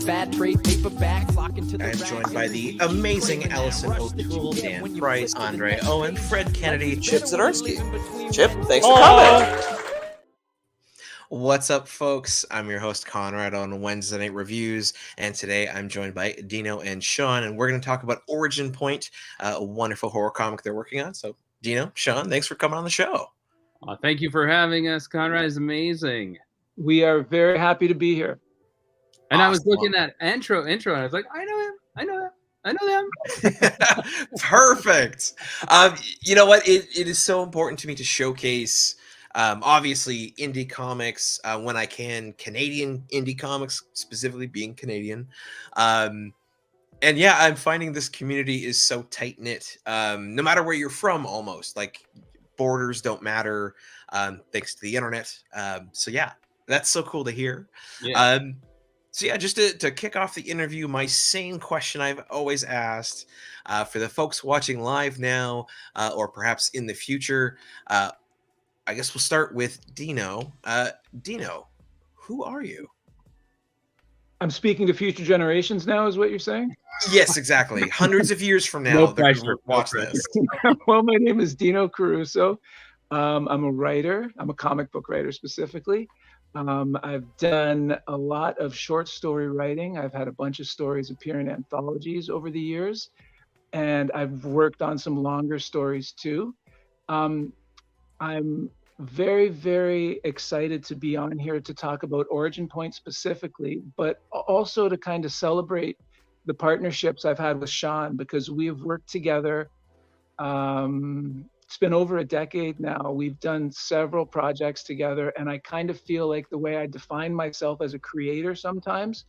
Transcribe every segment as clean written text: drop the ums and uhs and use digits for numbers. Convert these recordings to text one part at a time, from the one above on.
bad trade paperback flocking to the I'm joined by the amazing Allison O'Toole, Dan Price, Andre Owen, Fred Kennedy, Chip Zdarsky. Chip, thanks for coming. What's up, folks? I'm your host, Konrad, on Wednesday Night Reviews, and today I'm joined by Dino and Sean, and we're going to talk about Origin Point, a wonderful horror comic they're working on. So, Dino, Sean, thanks for coming on the show. Thank you for having us. Konrad is amazing. We are very happy to be here. And awesome. I was looking at intro, and I was like, I know them. Perfect. You know what? It is so important to me to showcase, obviously, indie comics when I can, Canadian indie comics, specifically being Canadian. And yeah, I'm finding this community is so tight-knit, no matter where you're from, almost. Like, borders don't matter, thanks to the internet. So yeah, that's so cool to hear. Yeah. So yeah, just to kick off the interview, my same question I've always asked for the folks watching live now, or perhaps in the future, I guess we'll start with Dino. Dino, who are you? I'm speaking to future generations now, is what you're saying? Yes, exactly. Hundreds of years from now, they're going to watch this. Well, my name is Dino Caruso. I'm a writer. I'm a comic book writer specifically. I've done a lot of short story writing. I've had a bunch of stories appear in anthologies over the years, and I've worked on some longer stories too. I'm very, very excited to be on here to talk about Origin Point specifically, but also to kind of celebrate the partnerships I've had with Sean, because we have worked together. It's been over a decade now. We've done several projects together, and I kind of feel like the way I define myself as a creator sometimes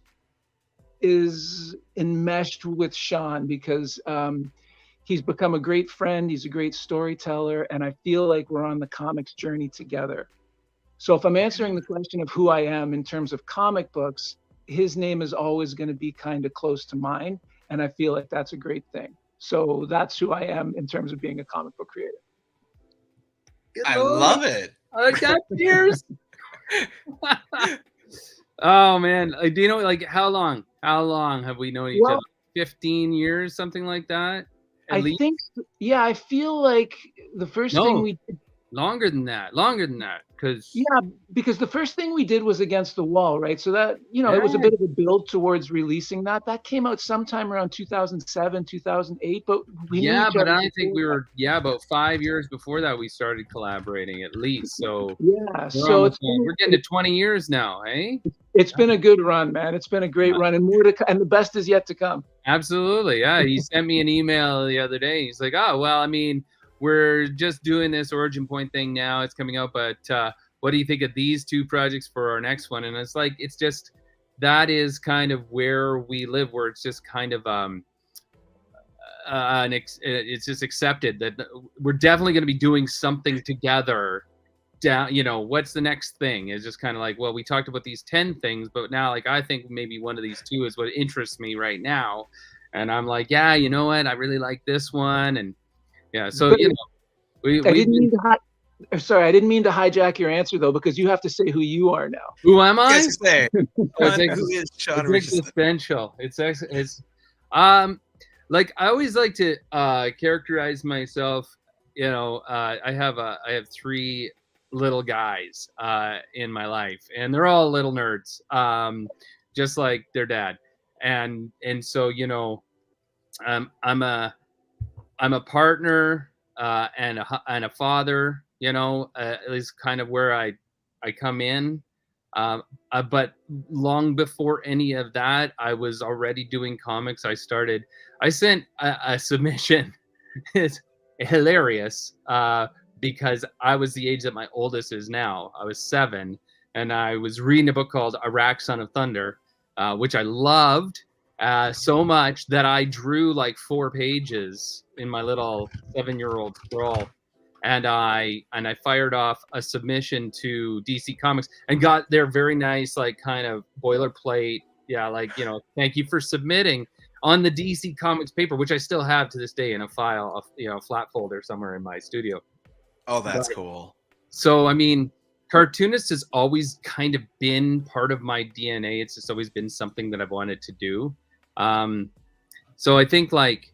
is enmeshed with Sean, because he's become a great friend. He's a great storyteller, and I feel like we're on the comics journey together. So if I'm answering the question of who I am in terms of comic books, his name is always going to be kind of close to mine, and I feel like that's a great thing. So that's who I am in terms of being a comic book creator. I love it. I got tears. Oh man, do you know, like, how long have we known each other? 15 years, something like that? I think, yeah, I feel like the first thing we did. Longer than that, because the first thing we did was Against the Wall, right? So that, it was a bit of a build towards releasing that. That came out sometime around 2007, 2008, but I think we were about 5 years before that we started collaborating at least. So we're getting to 20 years now, eh? It's been a good run, man. It's been a great run, and more to come, and the best is yet to come. Absolutely, yeah. He sent me an email the other day. He's like, "Oh, well, I mean, we're just doing this Origin Point thing now. It's coming out, but what do you think of these two projects for our next one?" And it's like, it's just, that is kind of where we live, where it's just kind of it's just accepted that we're definitely going to be doing something together. What's the next thing? It's just kind of like, well, we talked about these 10 things, but now, like, I think maybe one of these two is what interests me right now. And I'm like, yeah, you know what? I really like this one. And yeah, so I didn't mean to hijack your answer though, because you have to say who you are now. Who am I? Yes, who is Sean? It's existential. It's like, I always like to characterize myself. I have 3 little guys in my life, and they're all little nerds, just like their dad. And so I'm a partner and a father, at least kind of where I come in. But long before any of that, I was already doing comics. I sent a submission. It's hilarious because I was the age that my oldest is now. I was 7, and I was reading a book called Iraq, Son of Thunder, which I loved. So much that I drew like 4 pages in my little 7-year-old scroll, and I fired off a submission to DC Comics and got their very nice, like, kind of boilerplate, thank you for submitting, on the DC Comics paper, which I still have to this day in a file, a flat folder somewhere in my studio. Oh, that's cool. So I mean, cartoonist has always kind of been part of my DNA. It's just always been something that I've wanted to do. So I think like,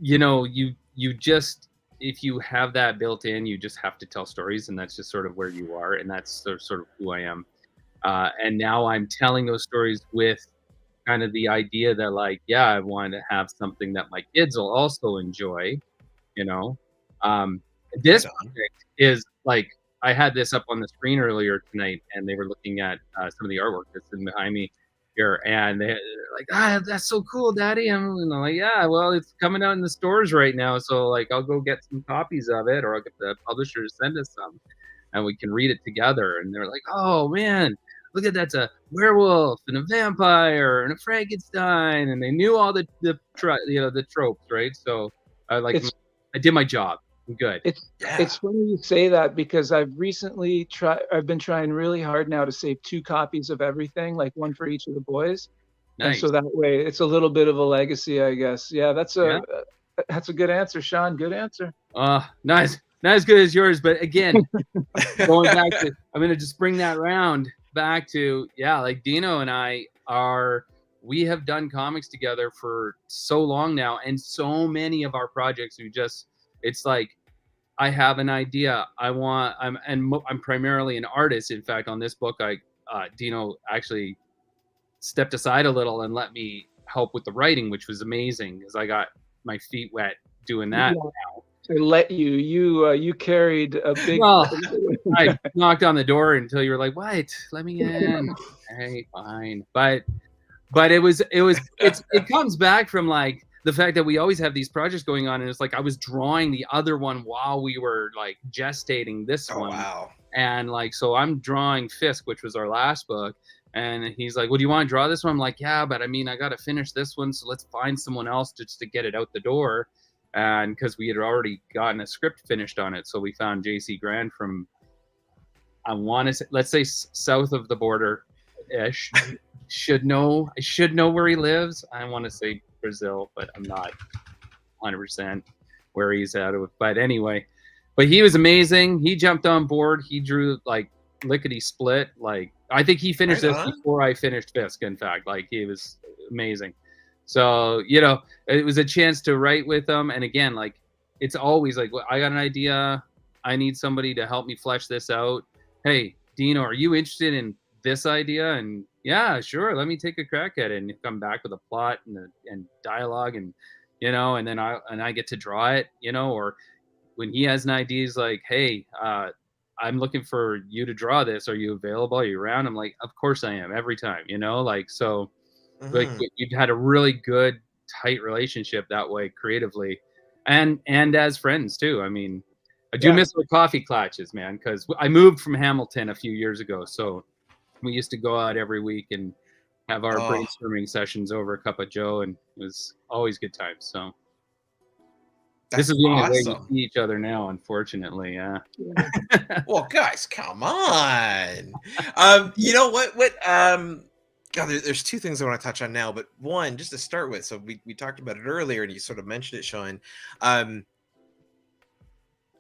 you know, you just, if you have that built in, you just have to tell stories, and that's just sort of where you are, and that's sort of who I am. And now I'm telling those stories with kind of the idea that like, yeah, I want to have something that my kids will also enjoy, you know. This project is like, I had this up on the screen earlier tonight, and they were looking at some of the artwork that's in behind me here, and they're like, that's so cool, Daddy. And I'm like, yeah, well, it's coming out in the stores right now, so like, I'll go get some copies of it, or I'll get the publisher to send us some, and we can read it together. And they're like, oh man, look at that's a werewolf and a vampire and a Frankenstein, and they knew all the tropes, right? So I did my job. I'm good. It's funny you say that, because I've been trying really hard now to save 2 copies of everything, like one for each of the boys. Nice. And so that way it's a little bit of a legacy, I guess. Yeah, that's a good answer, Sean. Good answer. Nice. Not as good as yours, but again, going back to, I'm going to just bring that round back to, like Dino and we have done comics together for so long now, and so many of our projects, it's like, I have an idea. I'm primarily an artist. In fact, on this book, Dino actually stepped aside a little and let me help with the writing, which was amazing, because I got my feet wet doing that. Now. I let you carried a big. Well, I knocked on the door until you were like, "What? Let me in." Hey, fine. But it comes back from like the fact that we always have these projects going on, and it's like I was drawing the other one while we were like gestating this one. Wow. And like, so I'm drawing Fisk, which was our last book, and he's like, "Well, do you want to draw this one?" I'm like, "Yeah, but I mean, I got to finish this one, so let's find someone else just to get it out the door." And because we had already gotten a script finished on it, so we found JC Grand from, I want to say, let's say south of the border ish. I should know where he lives. I want to say Brazil, but I'm not 100% where he's at. But anyway, but he was amazing. He jumped on board. He drew like lickety split. Like, I think he finished this before I finished Fisk. In fact, like, he was amazing. So, you know, it was a chance to write with them. And again, like, it's always like, I got an idea. I need somebody to help me flesh this out. Hey, Dino, are you interested in this idea? And yeah, sure. Let me take a crack at it, and come back with a plot and dialogue, and, you know, and then I get to draw it, you know, or when he has an idea, he's like, hey, I'm looking for you to draw this. Are you available? Are you around? I'm like, of course I am, every time, you know, like, so. Like, you've had a really good, tight relationship that way, creatively, and as friends too. I mean, I do miss our coffee clutches, man, because I moved from Hamilton a few years ago, so we used to go out every week and have our brainstorming sessions over a cup of Joe, and it was always good times. So this is the only way we see each other now, unfortunately. Yeah. Well, guys, come on. You know what? God, there's 2 things I want to touch on now, but one, just to start with. So we talked about it earlier, and you sort of mentioned it, Sean.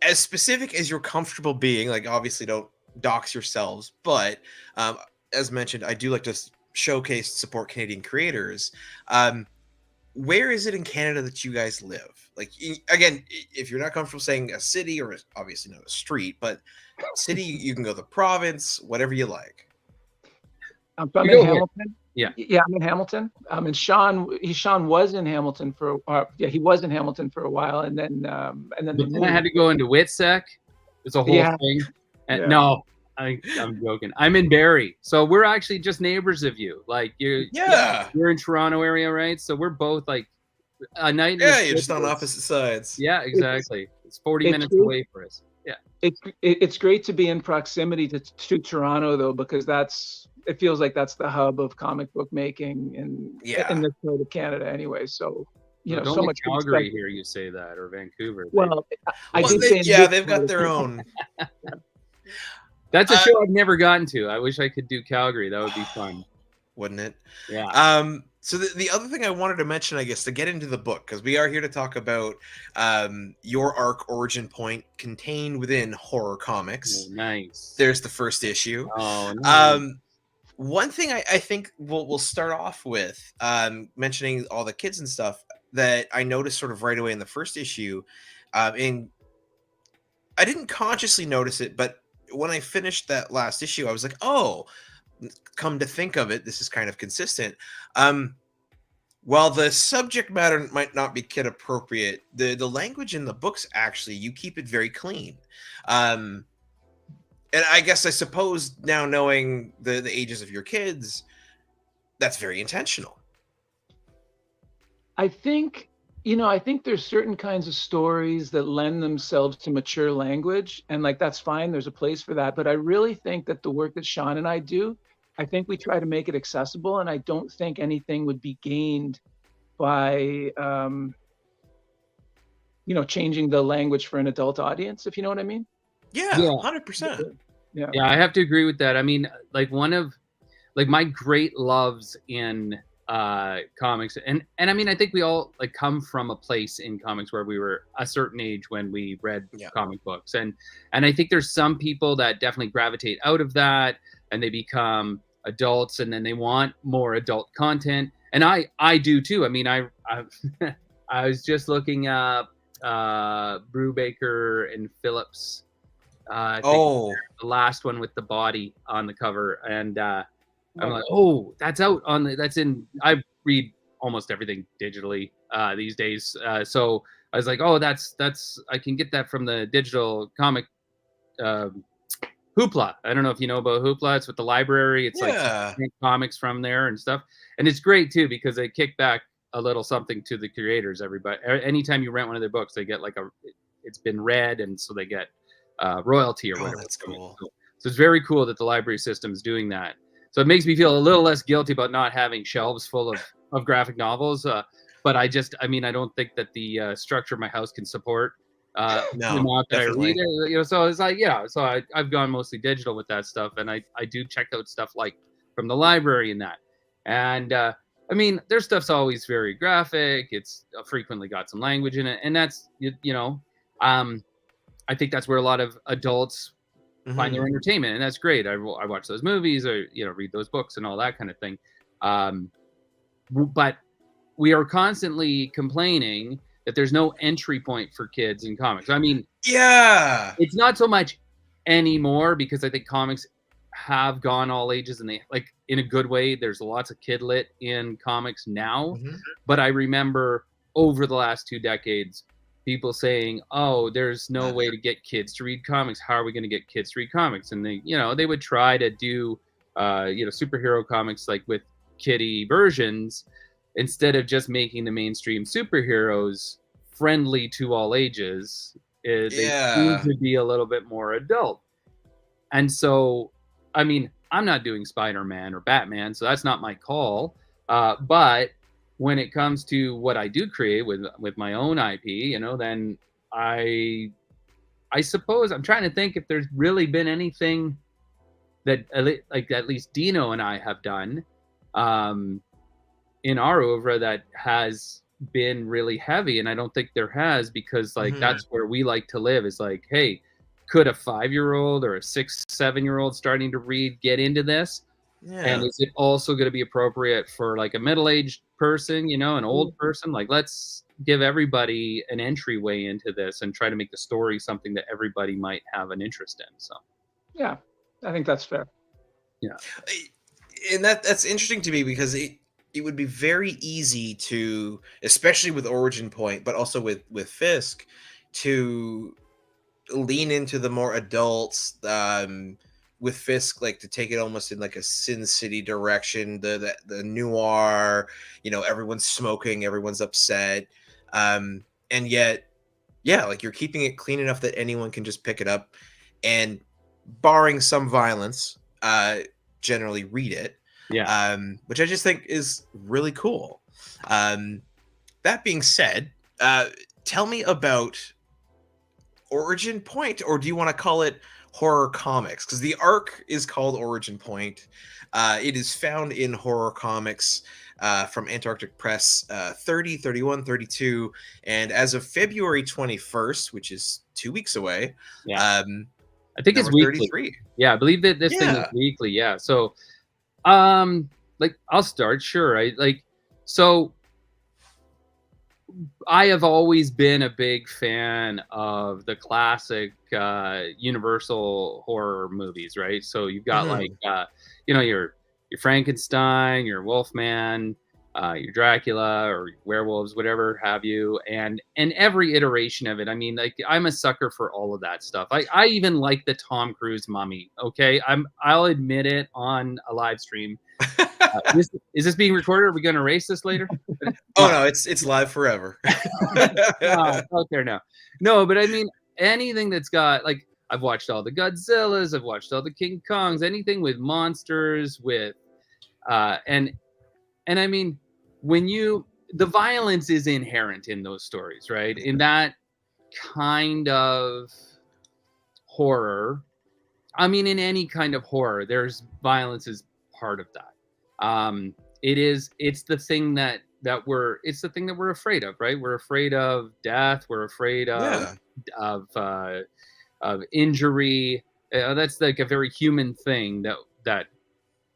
As specific as you're comfortable being, like, obviously don't dox yourselves, but as mentioned, I do like to showcase, support Canadian creators. Where is it in Canada that you guys live? Like, again, if you're not comfortable saying a city, or obviously not a street, but city, you can go the province, whatever you like. I'm in Hamilton. Yeah, I'm in Hamilton. And Sean was in Hamilton he was in Hamilton for a while, and then I had to go into Witsec. It's a whole thing. And no, I'm joking. I'm in Barrie, so we're actually just neighbors of you. Like, you're in Toronto area, right? So we're both like a night. Yeah, you're just on opposite sides. Yeah, exactly. It's 40 minutes away for us. Yeah, it's great to be in proximity to Toronto, though, because it feels like that's the hub of comic book making in this part of Canada anyway. So, you know, so much Calgary here, you say that, or Vancouver. Well, I did say they've got their own. That's a show I've never gotten to. I wish I could do Calgary. That would be fun. Wouldn't it? Yeah. So the other thing I wanted to mention, I guess, to get into the book, because we are here to talk about your arc origin point contained within horror comics. Oh, nice. There's the first issue. Oh, nice. One thing I think we'll start off with mentioning all the kids and stuff that I noticed sort of right away in the first issue, and I didn't consciously notice it, but when I finished that last issue, I was like, oh, come to think of it, this is kind of consistent. While the subject matter might not be kid appropriate, the language in the books, actually, you keep it very clean. And I guess, I suppose, now knowing the ages of your kids, that's very intentional. I think, I think there's certain kinds of stories that lend themselves to mature language, and like that's fine. There's a place for that. But I really think that the work that Sean and I do, I think we try to make it accessible, and I don't think anything would be gained by, changing the language for an adult audience, if you know what I mean. Yeah, 100%. Yeah, I have to agree with that. I mean, like one of my great loves in comics, and I mean, I think we all like come from a place in comics where we were a certain age when we read comic books, and I think there's some people that definitely gravitate out of that and they become adults and then they want more adult content, and I do too. I mean, I I was just looking up Brubaker and Phillips. I think the last one with the body on the cover, and I'm like, oh, that's out on that's in. I read almost everything digitally these days, so I was like, oh, that's I can get that from the digital comic Hoopla. I don't know if you know about Hoopla. It's with the library. It's like comics from there and stuff, and it's great too because they kick back a little something to the creators. Everybody, anytime you rent one of their books, they get like it's been read, and so they get royalty or whatever. That's cool. So it's very cool that the library system is doing that. So it makes me feel a little less guilty about not having shelves full of graphic novels. But I don't think that the structure of my house can support the amount that I read it. So it's like, so I've gone mostly digital with that stuff, and I do check out stuff like from the library and that. And I mean, their stuff's always very graphic. It's frequently got some language in it, and that's I think that's where a lot of adults find their entertainment, and that's great. I watch those movies or read those books and all that kind of thing. But we are constantly complaining that there's no entry point for kids in comics. I mean, it's not so much anymore because I think comics have gone all ages, and they like in a good way. There's lots of kid lit in comics now, but I remember over the last 2 decades, people saying, "Oh, there's no way to get kids to read comics. How are we going to get kids to read comics?" And they would try to do, superhero comics like with kiddie versions instead of just making the mainstream superheroes friendly to all ages. They seem to be a little bit more adult. And so, I mean, I'm not doing Spider-Man or Batman, so that's not my call. But when it comes to what I do create with my own IP, then I suppose I'm trying to think if there's really been anything that like at least Dino and I have done in our oeuvre that has been really heavy, and I don't think there has, because like that's where we like to live, is like, hey, could a 5-year-old or a 6-7-year-old starting to read get into this? And is it also going to be appropriate for like a middle-aged person, an old person? Like, let's give everybody an entryway into this and try to make the story something that everybody might have an interest in. So yeah, I think that's fair. Yeah, and that's interesting to me because it would be very easy to, especially with Origin Point, but also with Fisk, to lean into the more adults. With Fisk, like to take it almost in like a Sin City direction, the noir, everyone's smoking, everyone's upset, and yet, like you're keeping it clean enough that anyone can just pick it up, and barring some violence, generally read it. Which I just think is really cool. That being said, tell me about Origin Point, or do you want to call it Horror Comics? Because the arc is called Origin Point. It is found in Horror Comics from Antarctic Press 30, 31, 32. And as of February 21st, which is 2 weeks away, Yeah. I think it's number weekly. 33. Yeah, I believe that this thing is Yeah. weekly. Yeah. So, like I'll start. Sure. So I have always been a big fan of the classic Universal horror movies, right? So you've got like your Frankenstein, your Wolfman, your Dracula, or werewolves, whatever have you, and every iteration of it. I mean, like I'm a sucker for all of that stuff. I even like the Tom Cruise Mummy. Okay, I'll admit it on a live stream. Is this being recorded? Are we going to erase this later? Oh no, it's live forever. It's out there now. No, but I mean anything that's got like I've watched all the Godzillas, I've watched all the King Kongs, anything with monsters, with and I mean when the violence is inherent in those stories, right? In that kind of horror. I mean, in any kind of horror, there's violence is part of that. It's the thing that we're afraid of, right? We're afraid of death. We're afraid of injury. That's like a very human thing that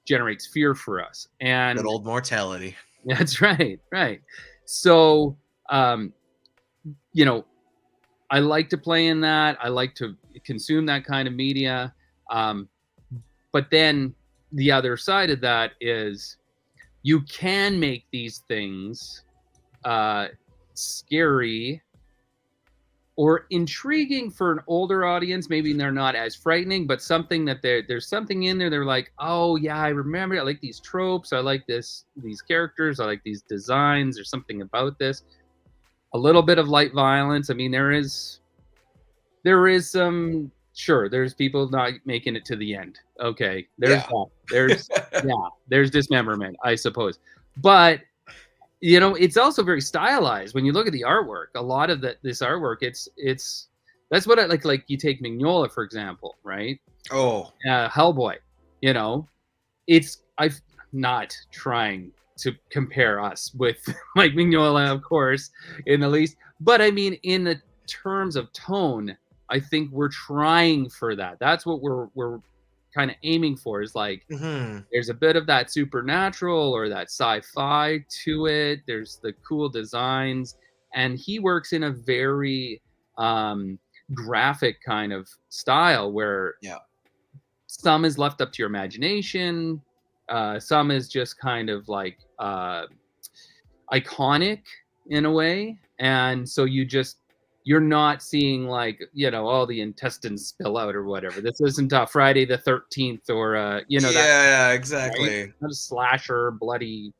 generates fear for us. And Good old mortality. that's right. So, I like to play in that. I like to consume that kind of media. But then the other side of that is you can make these things scary or intriguing for an older audience. Maybe they're not as frightening, but something that there's something in there. They're like, oh yeah, I remember. I like these tropes. I like these characters. I like these designs. There's something about this. A little bit of light violence. I mean, there is some. Sure, there's people not making it to the end. Okay, there's there's dismemberment, I suppose. But it's also very stylized. When you look at the artwork, a lot of this artwork, it's that's what I like. Like you take Mignola for example, right? Oh, Hellboy. I'm not trying to compare us with Mike Mignola, of course, in the least. But I mean, in the terms of tone, I think we're trying for that. That's what we're kind of aiming for. Is like there's a bit of that supernatural or that sci-fi to it. There's the cool designs, and he works in a very graphic kind of style where some is left up to your imagination. Some is just kind of like iconic in a way, and so you're not seeing like all the intestines spill out or whatever. This isn't Friday the 13th or yeah, exactly. Right? Not a slasher, bloody,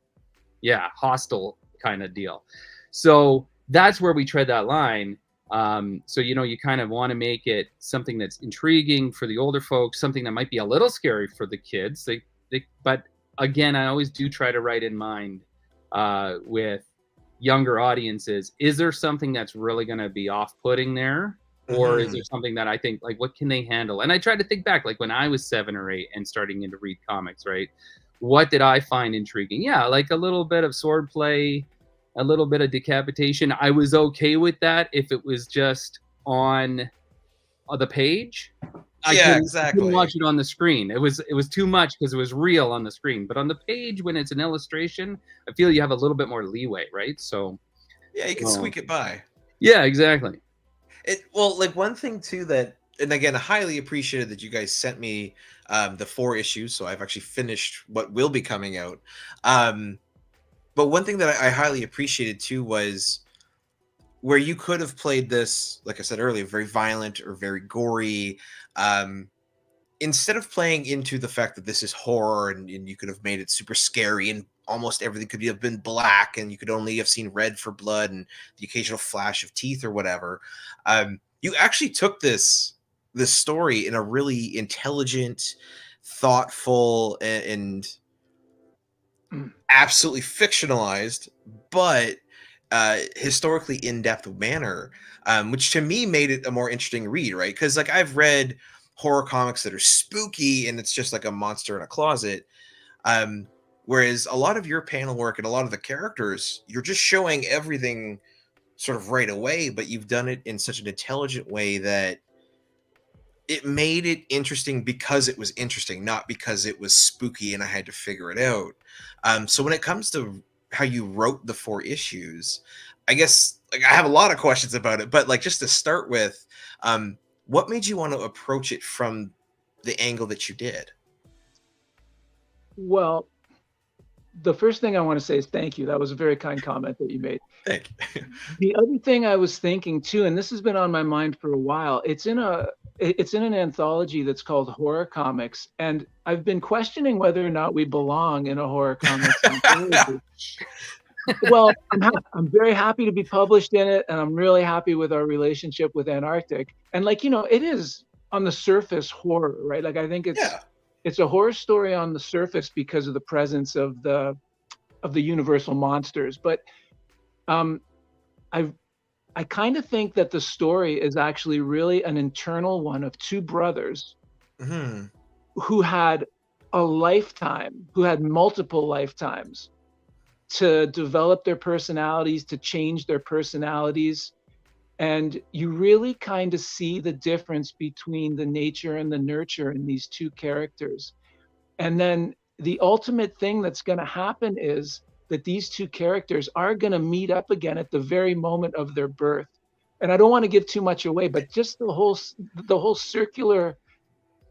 hostile kind of deal. So that's where we tread that line. So you kind of want to make it something that's intriguing for the older folks, something that might be a little scary for the kids. But again, I always do try to write in mind with younger audiences, is there something that's really going to be off-putting there, or is there something that I think like what can they handle? And I try to think back, like when I was 7 or 8 and starting to read comics, right? What did I find intriguing? Yeah, like a little bit of swordplay, a little bit of decapitation. I was okay with that if it was just on the page. I couldn't watch it on the screen. It was too much because it was real on the screen. But on the page, when it's an illustration, I feel you have a little bit more leeway, right? So yeah, you can squeak it by. Yeah, exactly. Like one thing too that, and again, I highly appreciated that you guys sent me the 4 issues, so I've actually finished what will be coming out. But one thing that I highly appreciated too was where you could have played this, like I said earlier, very violent or very gory. Instead of playing into the fact that this is horror and you could have made it super scary and almost everything could have been black and you could only have seen red for blood and the occasional flash of teeth or whatever, you actually took this story in a really intelligent, thoughtful, and absolutely fictionalized, but historically in-depth manner, which to me made it a more interesting read, right? Because like I've read horror comics that are spooky and it's just like a monster in a closet. Whereas a lot of your panel work and a lot of the characters, you're just showing everything sort of right away, but you've done it in such an intelligent way that it made it interesting because it was interesting, not because it was spooky and I had to figure it out. So when it comes to how you wrote the 4 issues, I guess like I have a lot of questions about it, but like just to start with, what made you want to approach it from the angle that you did? Well, the first thing I want to say is thank you. That was a very kind comment that you made. Thank you. The other thing I was thinking too, and this has been on my mind for a while, it's in an anthology that's called Horror Comics, and I've been questioning whether or not we belong in a horror comics anthology. Well, I'm very happy to be published in it, and I'm really happy with our relationship with Antarctic. And like, it is on the surface horror, right? Like I think it's a horror story on the surface because of the presence of the universal monsters. But I kind of think that the story is actually really an internal one of 2 brothers who had a lifetime, who had multiple lifetimes to develop their personalities, to change their personalities. And you really kind of see the difference between the nature and the nurture in these 2 characters. And then the ultimate thing that's going to happen is that these 2 characters are going to meet up again at the very moment of their birth. And I don't want to give too much away, but just the whole circular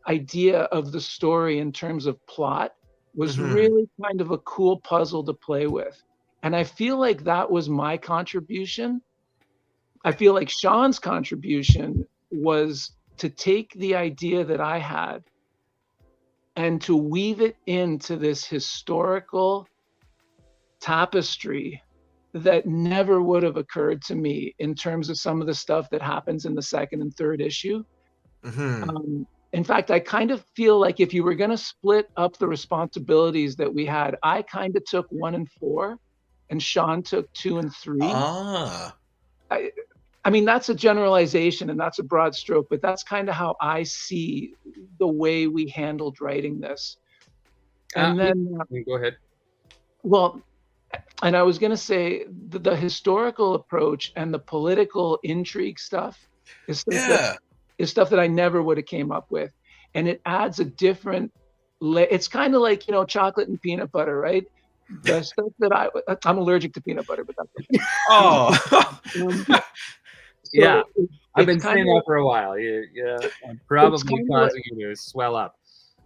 idea of the story in terms of plot was really kind of a cool puzzle to play with. And I feel like that was my contribution. I feel like Sean's contribution was to take the idea that I had and to weave it into this historical tapestry that never would have occurred to me in terms of some of the stuff that happens in the 2nd and 3rd issue. In fact, I kind of feel like if you were going to split up the responsibilities that we had, I kind of took 1 and 4 and Sean took 2 and 3. I mean, that's a generalization and that's a broad stroke, but that's kind of how I see the way we handled writing this. And then go ahead. Well, and I was going to say the historical approach and the political intrigue stuff is stuff that I never would have came up with. And it adds a different, it's kind of like, chocolate and peanut butter, right? The stuff that I'm allergic to peanut butter, but that's okay. Oh, yeah. I've been saying that for a while. Yeah, I'm probably causing you to swell up.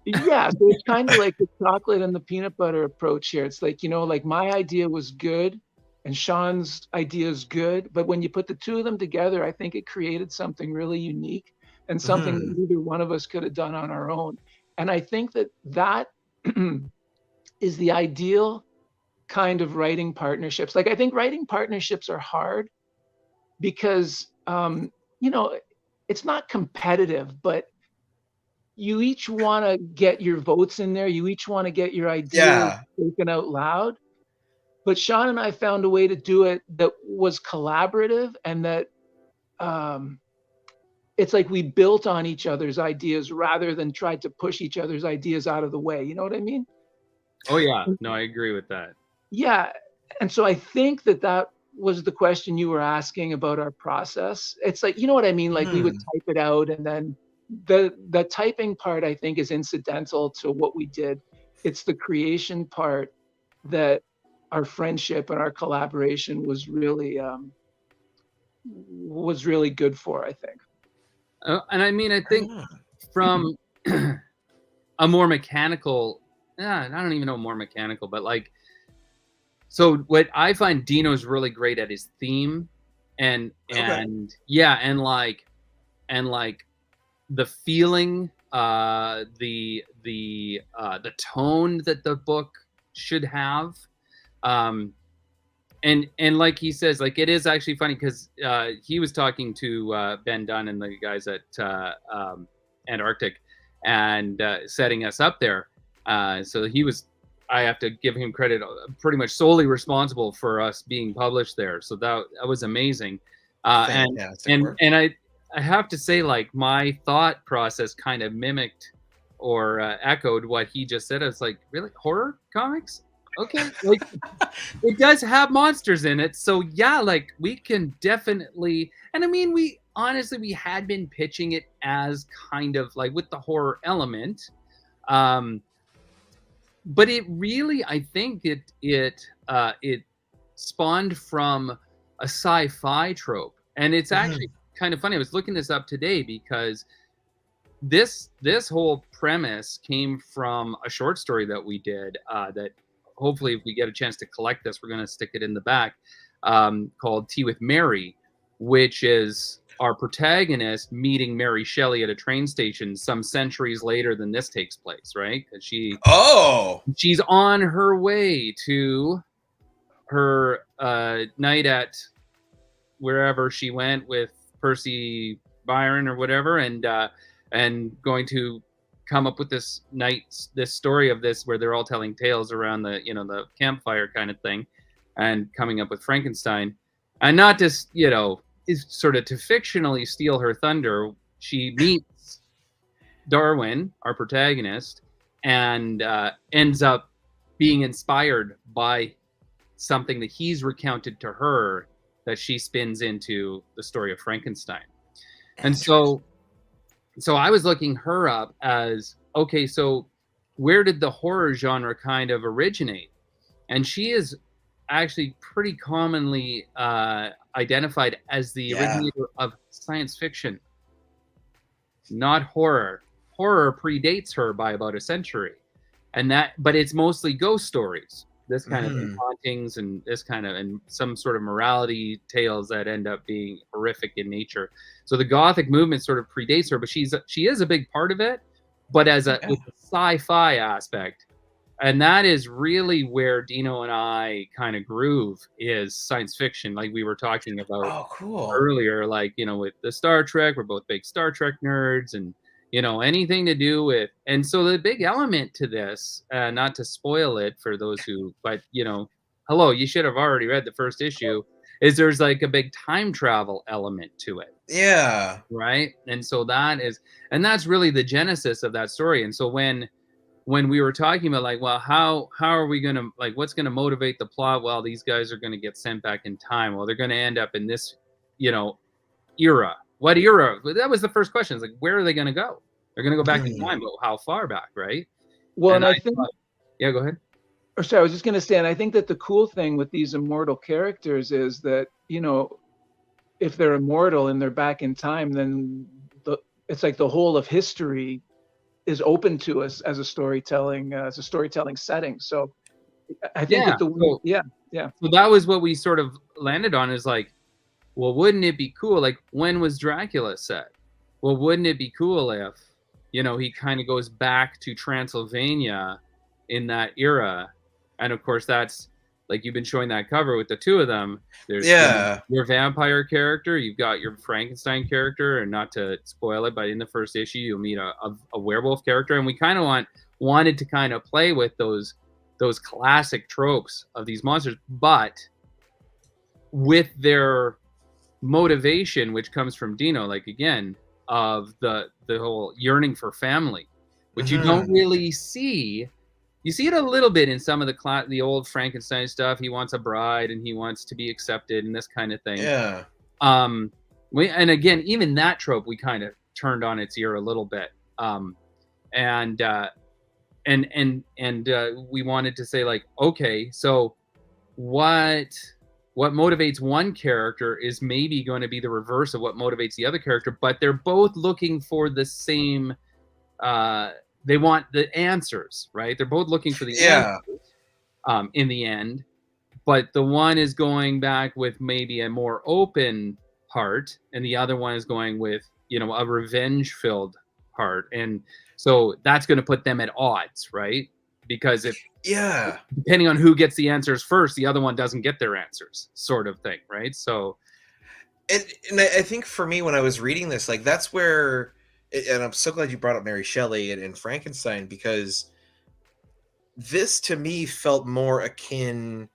Yeah, so it's kind of like the chocolate and the peanut butter approach here. It's like, like my idea was good and Sean's idea is good, but when you put the 2 of them together, I think it created something really unique and something that neither one of us could have done on our own. And I think that is the ideal kind of writing partnerships. Like I think writing partnerships are hard because, it's not competitive, but you each want to get your votes in there. You each want to get your ideas spoken out loud. But Sean and I found a way to do it that was collaborative and that it's like we built on each other's ideas rather than tried to push each other's ideas out of the way. You know what I mean? Oh, yeah. No, I agree with that. Yeah. And so I think that was the question you were asking about our process. It's like, you know what I mean? Like we would type it out and then the typing part, I think, is incidental to what we did. It's the creation part that our friendship and our collaboration was really good for, I think. And I mean, I think from a more mechanical, I don't even know more mechanical, but like, so what I find Dino's really great at is theme and like the feeling, the tone that the book should have. And like he says, like it is actually funny because he was talking to Ben Dunn and the guys at Antarctic and setting us up there. So he was I have to give him credit, pretty much solely responsible for us being published there. So that was amazing. Fantastic work. And I have to say, like, my thought process kind of mimicked or echoed what he just said. I was like, really, horror comics? Okay, like it does have monsters in it, so yeah, like we can definitely. And I mean, we had been pitching it as kind of like with the horror element, but it really, I think it spawned from a sci-fi trope, and it's actually kind of funny. I was looking this up today because this whole premise came from a short story that we did that hopefully if we get a chance to collect this, we're going to stick it in the back, called Tea with Mary, which is our protagonist meeting Mary Shelley at a train station some centuries later than this takes place, right? Because she's on her way to her night at wherever she went with Percy Byron or whatever, and going to come up with this story of this where they're all telling tales around the campfire kind of thing, and coming up with Frankenstein. And not just is sort of to fictionally steal her thunder, she meets Darwin, our protagonist, and ends up being inspired by something that he's recounted to her that she spins into the story of Frankenstein. And so I was looking her up as, okay, so where did the horror genre kind of originate? And she is actually pretty commonly identified as the originator of science fiction, not horror. Horror predates her by about a century, but it's mostly ghost stories. This kind of hauntings and this kind of, and some sort of morality tales that end up being horrific in nature. So the Gothic movement sort of predates her, but she is a big part of it, but with a sci-fi aspect. And that is really where Dino and I kind of groove, is science fiction, like we were talking about earlier, like, with the Star Trek. We're both big Star Trek nerds, and anything to do with, and so the big element to this, not to spoil it for those who, but hello, you should have already read the first issue, is there's like a big time travel element to it. Yeah. Right. And so that's really the genesis of that story. And so when we were talking about, like, well, how are we going to, like, what's going to motivate the plot? Well, these guys are going to get sent back in time. Well, they're going to end up in this, era. What era? That was the first question. It's like, where are they going to go? They're going to go back in time, but how far back, right? Well, and I think... Yeah, go ahead. Or sorry, I was just going to say, and I think that the cool thing with these immortal characters is that, if they're immortal and they're back in time, then it's like the whole of history is open to us as a storytelling setting. So I think that So that was what we sort of landed on, is like, well, wouldn't it be cool? Like, when was Dracula set? Well, wouldn't it be cool if, he kind of goes back to Transylvania in that era? And of course, that's like, you've been showing that cover with the two of them. There's your vampire character, you've got your Frankenstein character, and not to spoil it, but in the first issue, you'll meet a werewolf character. And we kind of wanted to kind of play with those classic tropes of these monsters, but with their motivation, which comes from Dino, like, again, of the whole yearning for family, which you don't really see. You see it a little bit in some of the old Frankenstein stuff. He wants a bride and he wants to be accepted and this kind of thing. Yeah. And again, even that trope we kind of turned on its ear a little bit. And we wanted to say, like, okay, so what motivates one character is maybe going to be the reverse of what motivates the other character, but they're both looking for the same, they want the answers, right? They're both looking for the answers in the end, but the one is going back with maybe a more open heart, and the other one is going with, a revenge-filled heart. And so that's going to put them at odds, right? Because depending on who gets the answers first, the other one doesn't get their answers, sort of thing, right? So, and I think for me, when I was reading this, like, that's where, and I'm so glad you brought up Mary Shelley and Frankenstein, because this to me felt more akin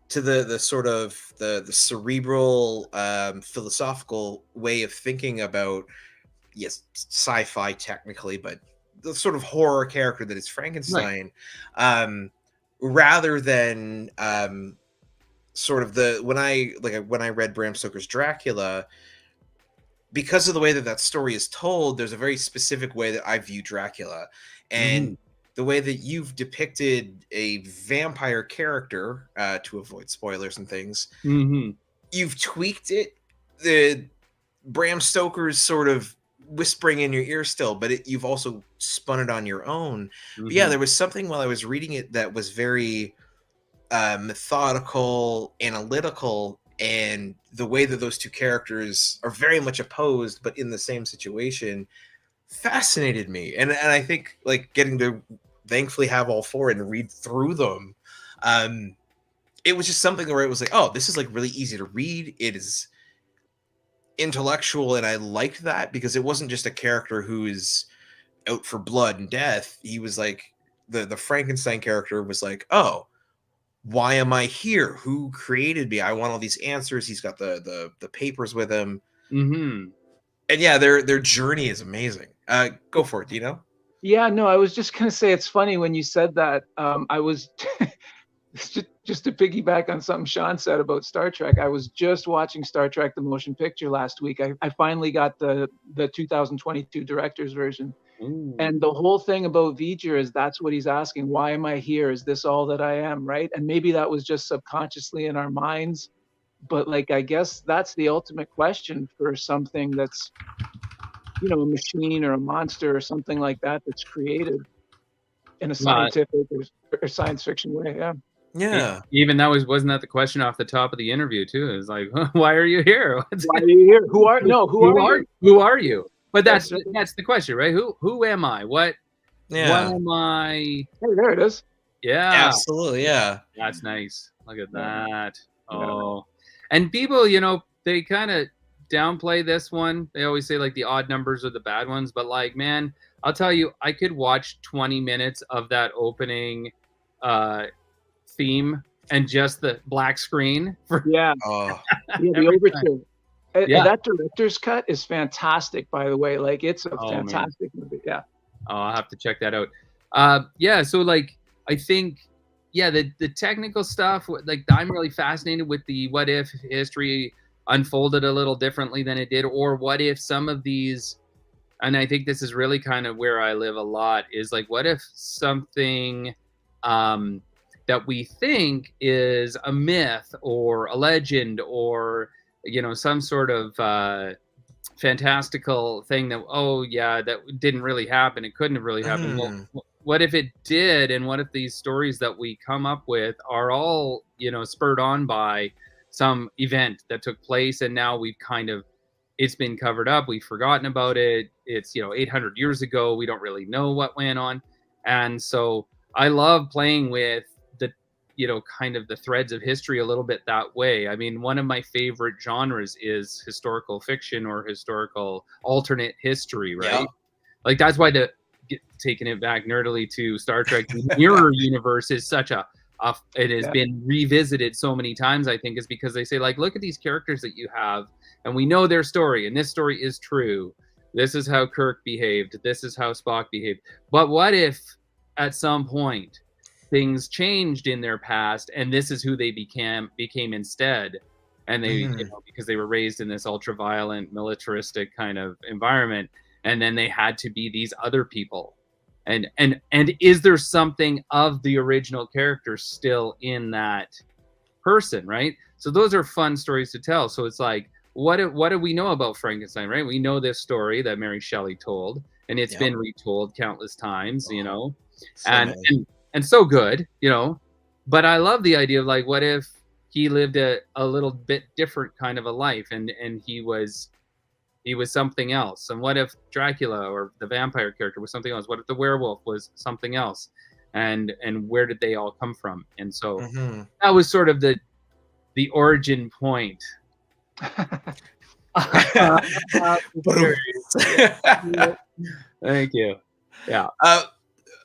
to the sort of the cerebral philosophical way of thinking about, yes, sci-fi technically, but the sort of horror character that is Frankenstein, rather than sort of when I read Bram Stoker's Dracula, because of the way that story is told, there's a very specific way that I view Dracula, and the way that you've depicted a vampire character, to avoid spoilers and things, you've tweaked it. The Bram Stoker's sort of whispering in your ear still, but you've also spun it on your own. But yeah, there was something while I was reading it that was very methodical, analytical, and the way that those two characters are very much opposed but in the same situation fascinated me. And I think like getting to thankfully have all four and read through them, it was just something where it was like, oh, this is like really easy to read. It is intellectual, and I liked that because it wasn't just a character who's out for blood and death. He was like the Frankenstein character was like, oh, why am I here? Who created me? I want all these answers. He's got the papers with him. And yeah, their journey is amazing. Go for it, Dino. Yeah, no, I was just gonna say it's funny when you said that. I was just to piggyback on something Sean said about Star Trek. I was just watching Star Trek: The Motion Picture last week. I finally got the 2022 director's version. And the whole thing about V'ger is that's what he's asking. Why am I here? Is this all that I am? Right? And maybe that was just subconsciously in our minds. But like, I guess that's the ultimate question for something that's, you know, a machine or a monster or something like that that's created in a scientific or science fiction way. Yeah. Yeah. Even wasn't that the question off the top of the interview too? It's like, why are you here? Why are you here? Who are you? But that's the question, right? Who am I? What am I? Hey, there it is. Yeah. Absolutely. Yeah. That's nice. Look at that. Oh. And people, you know, they kind of downplay this one. They always say like the odd numbers are the bad ones, but like, man, I'll tell you, I could watch 20 minutes of that opening theme and just the black screen for the overture. That director's cut is fantastic, by the way. Like, it's a fantastic movie. Yeah. I'll have to check that out. So like, I think, the technical stuff, like I'm really fascinated with the what if history unfolded a little differently than it did, or what if some of these, and I think this is really kind of where I live a lot, is like, what if something that we think is a myth or a legend or, you know, some sort of fantastical thing that, that didn't really happen. It couldn't have really happened. Well, what if it did? And what if these stories that we come up with are all, you know, spurred on by some event that took place, and now it's been covered up. We've forgotten about it. It's, you know, 800 years ago. We don't really know what went on. And so I love playing with the, you know, kind of the threads of history a little bit that way. I mean, one of my favorite genres is historical fiction or historical alternate history, right? Yeah. Like, that's why taking it back nerdily to Star Trek, the Mirror Universe is such it has been revisited so many times, I think, is because they say, like, look at these characters that you have, and we know their story, and this story is true. This is how Kirk behaved. This is how Spock behaved. But what if at some point things changed in their past, and this is who they became instead? And they, you know, because they were raised in this ultra-violent, militaristic kind of environment, and then they had to be these other people. And is there something of the original character still in that person, right? So those are fun stories to tell. So it's like, what do we know about Frankenstein, right? We know this story that Mary Shelley told, and it's been retold countless times, you know, and so good, you know. But I love the idea of, like, what if he lived a little bit different kind of a life, and he was something else? And what if Dracula or the vampire character was something else? What if the werewolf was something else? And where did they all come from? And so that was sort of the origin point. Thank you. Yeah.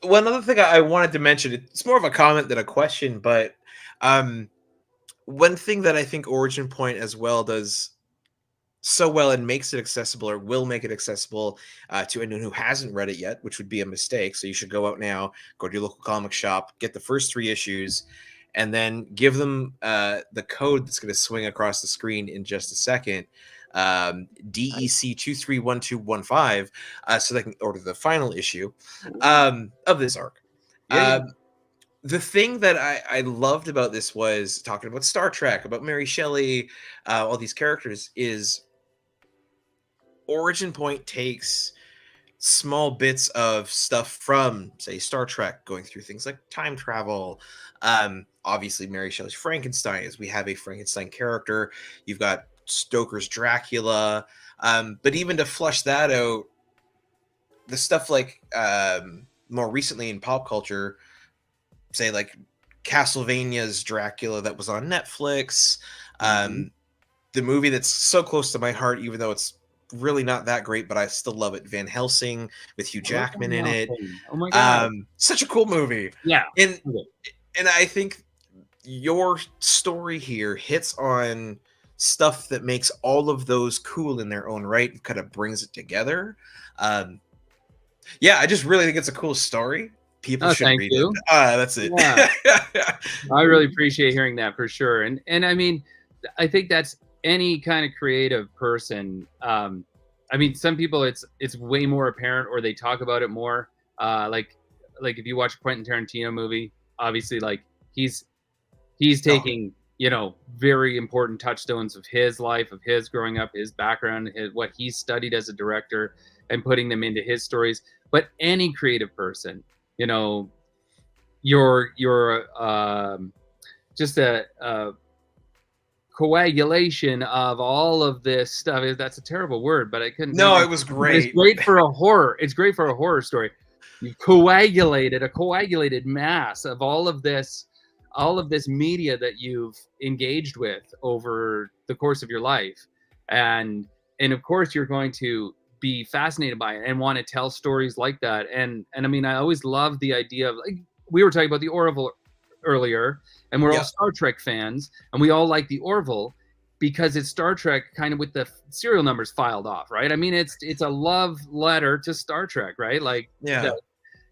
one other thing I wanted to mention, it's more of a comment than a question, but one thing that I think Origin Point as well does so well and makes it accessible, or will make it accessible to anyone who hasn't read it yet, which would be a mistake. So you should go out now, go to your local comic shop, get the first 3 issues, and then give them the code that's going to swing across the screen in just a second, DEC 231215, so they can order the final issue of this arc. Yeah. The thing that I loved about this was talking about Star Trek, about Mary Shelley, all these characters, is Origin Point takes small bits of stuff from, say, Star Trek, going through things like time travel. Obviously, Mary Shelley's Frankenstein, as we have a Frankenstein character. You've got Stoker's Dracula. But even to flush that out, the stuff like more recently in pop culture, say like Castlevania's Dracula that was on Netflix, the movie that's so close to my heart, even though it's really not that great, but I still love it, Van Helsing with Hugh Jackman in it. Oh my god, such a cool movie. Yeah. And I think your story here hits on stuff that makes all of those cool in their own right and kind of brings it together. Yeah, I just really think it's a cool story. People should read it. That's it. Yeah. I really appreciate hearing that, for sure. And I mean, I think that's any kind of creative person. I mean, some people it's way more apparent, or they talk about it more. Like if you watch a Quentin Tarantino movie, obviously like he's taking, you know, very important touchstones of his life, of his growing up, his background, what he studied as a director, and putting them into his stories. But any creative person, you know, you're just a coagulation of all of this stuff. That's a terrible word, but I couldn't. No, it was great. It's great for a horror. It's great for a horror story. You coagulated a coagulated mass of all of this media that you've engaged with over the course of your life, and of course you're going to be fascinated by it and want to tell stories like that. And I mean, I always love the idea of, like, we were talking about the Orville earlier, and we're all Star Trek fans, and we all like the Orville because it's Star Trek kind of with the serial numbers filed off, right? I mean, it's a love letter to Star Trek, right? Like,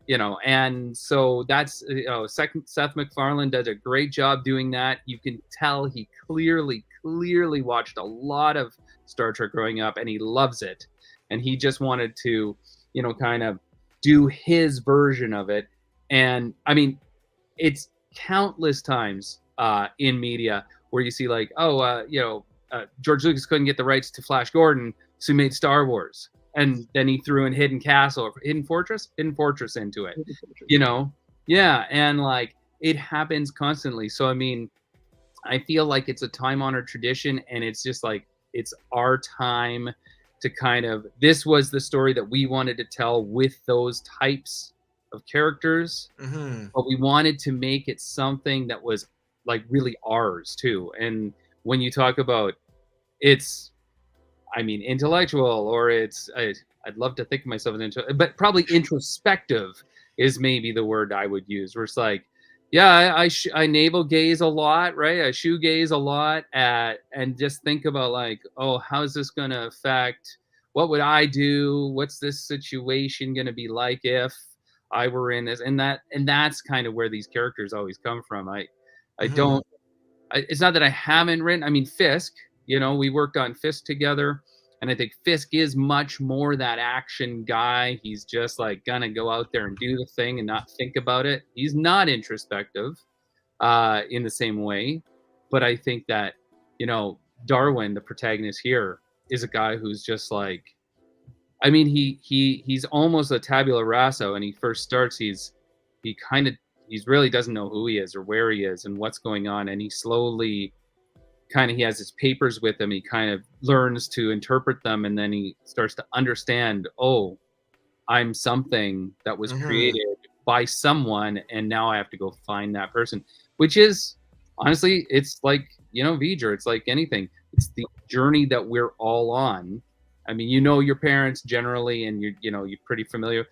you know, and so that's, you know, Seth MacFarlane does a great job doing that. You can tell he clearly watched a lot of Star Trek growing up, and he loves it. And he just wanted to, you know, kind of do his version of it. And I mean, it's countless times in media where you see like, George Lucas couldn't get the rights to Flash Gordon, so he made Star Wars. And then he threw in Hidden Fortress into it, you know? Yeah. And like, it happens constantly. So, I mean, I feel like it's a time-honored tradition, and it's just like, it's our time to kind of, this was the story that we wanted to tell with those types of characters, but we wanted to make it something that was like really ours too. And when you talk about it's, I mean, intellectual, or it's, I'd love to think of myself as but probably introspective is maybe the word I would use, where it's like, yeah, I navel gaze a lot, right? I shoe gaze a lot and just think about like, oh, how's this going to affect, what would I do? What's this situation going to be like if I were in this? And that's kind of where these characters always come from. It's not that I haven't written, I mean, Fisk, you know, we worked on Fisk together, and I think Fisk is much more that action guy. He's just like gonna go out there and do the thing and not think about it. He's not introspective in the same way. But I think that, you know, Darwin, the protagonist here, is a guy who's just like, I mean, he's almost a tabula rasa. When he first starts, he really doesn't know who he is or where he is and what's going on, and he slowly he has his papers with him. He kind of learns to interpret them, and then he starts to understand, oh, I'm something that was created by someone, and now I have to go find that person. Which is, honestly, it's like, you know, V'ger, it's like anything. It's the journey that we're all on. I mean, you know your parents generally, and you're pretty familiar.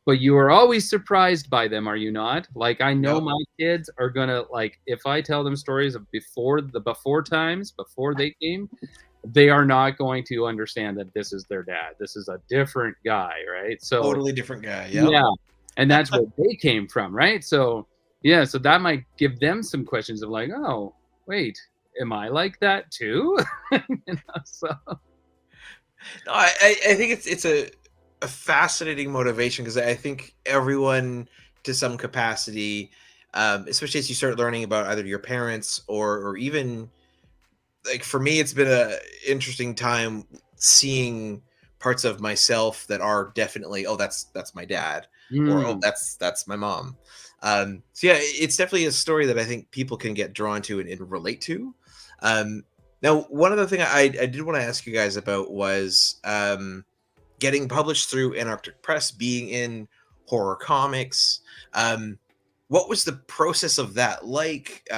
but you are always surprised by them, are you not? Like, I know Yep. my kids are gonna, like, if I tell them stories of before times, before they came, they are not going to understand that this is their dad. This is a different guy, right? So Totally different guy. Yep. yeah, and that's where they came from, right? So yeah, so that might give them some questions of like, oh, wait, am I like that too? So No, I think it's a fascinating motivation because I think everyone to some capacity, especially as you start learning about either your parents or even like for me, it's been a interesting time seeing parts of myself that are definitely, oh, that's my dad, or oh, mm, that's my mom. So yeah, it's definitely a story that I think people can get drawn to and relate to. Um, Now, one other thing I did want to ask you guys about was getting published through Antarctic Press, being in horror comics. What was the process of that like?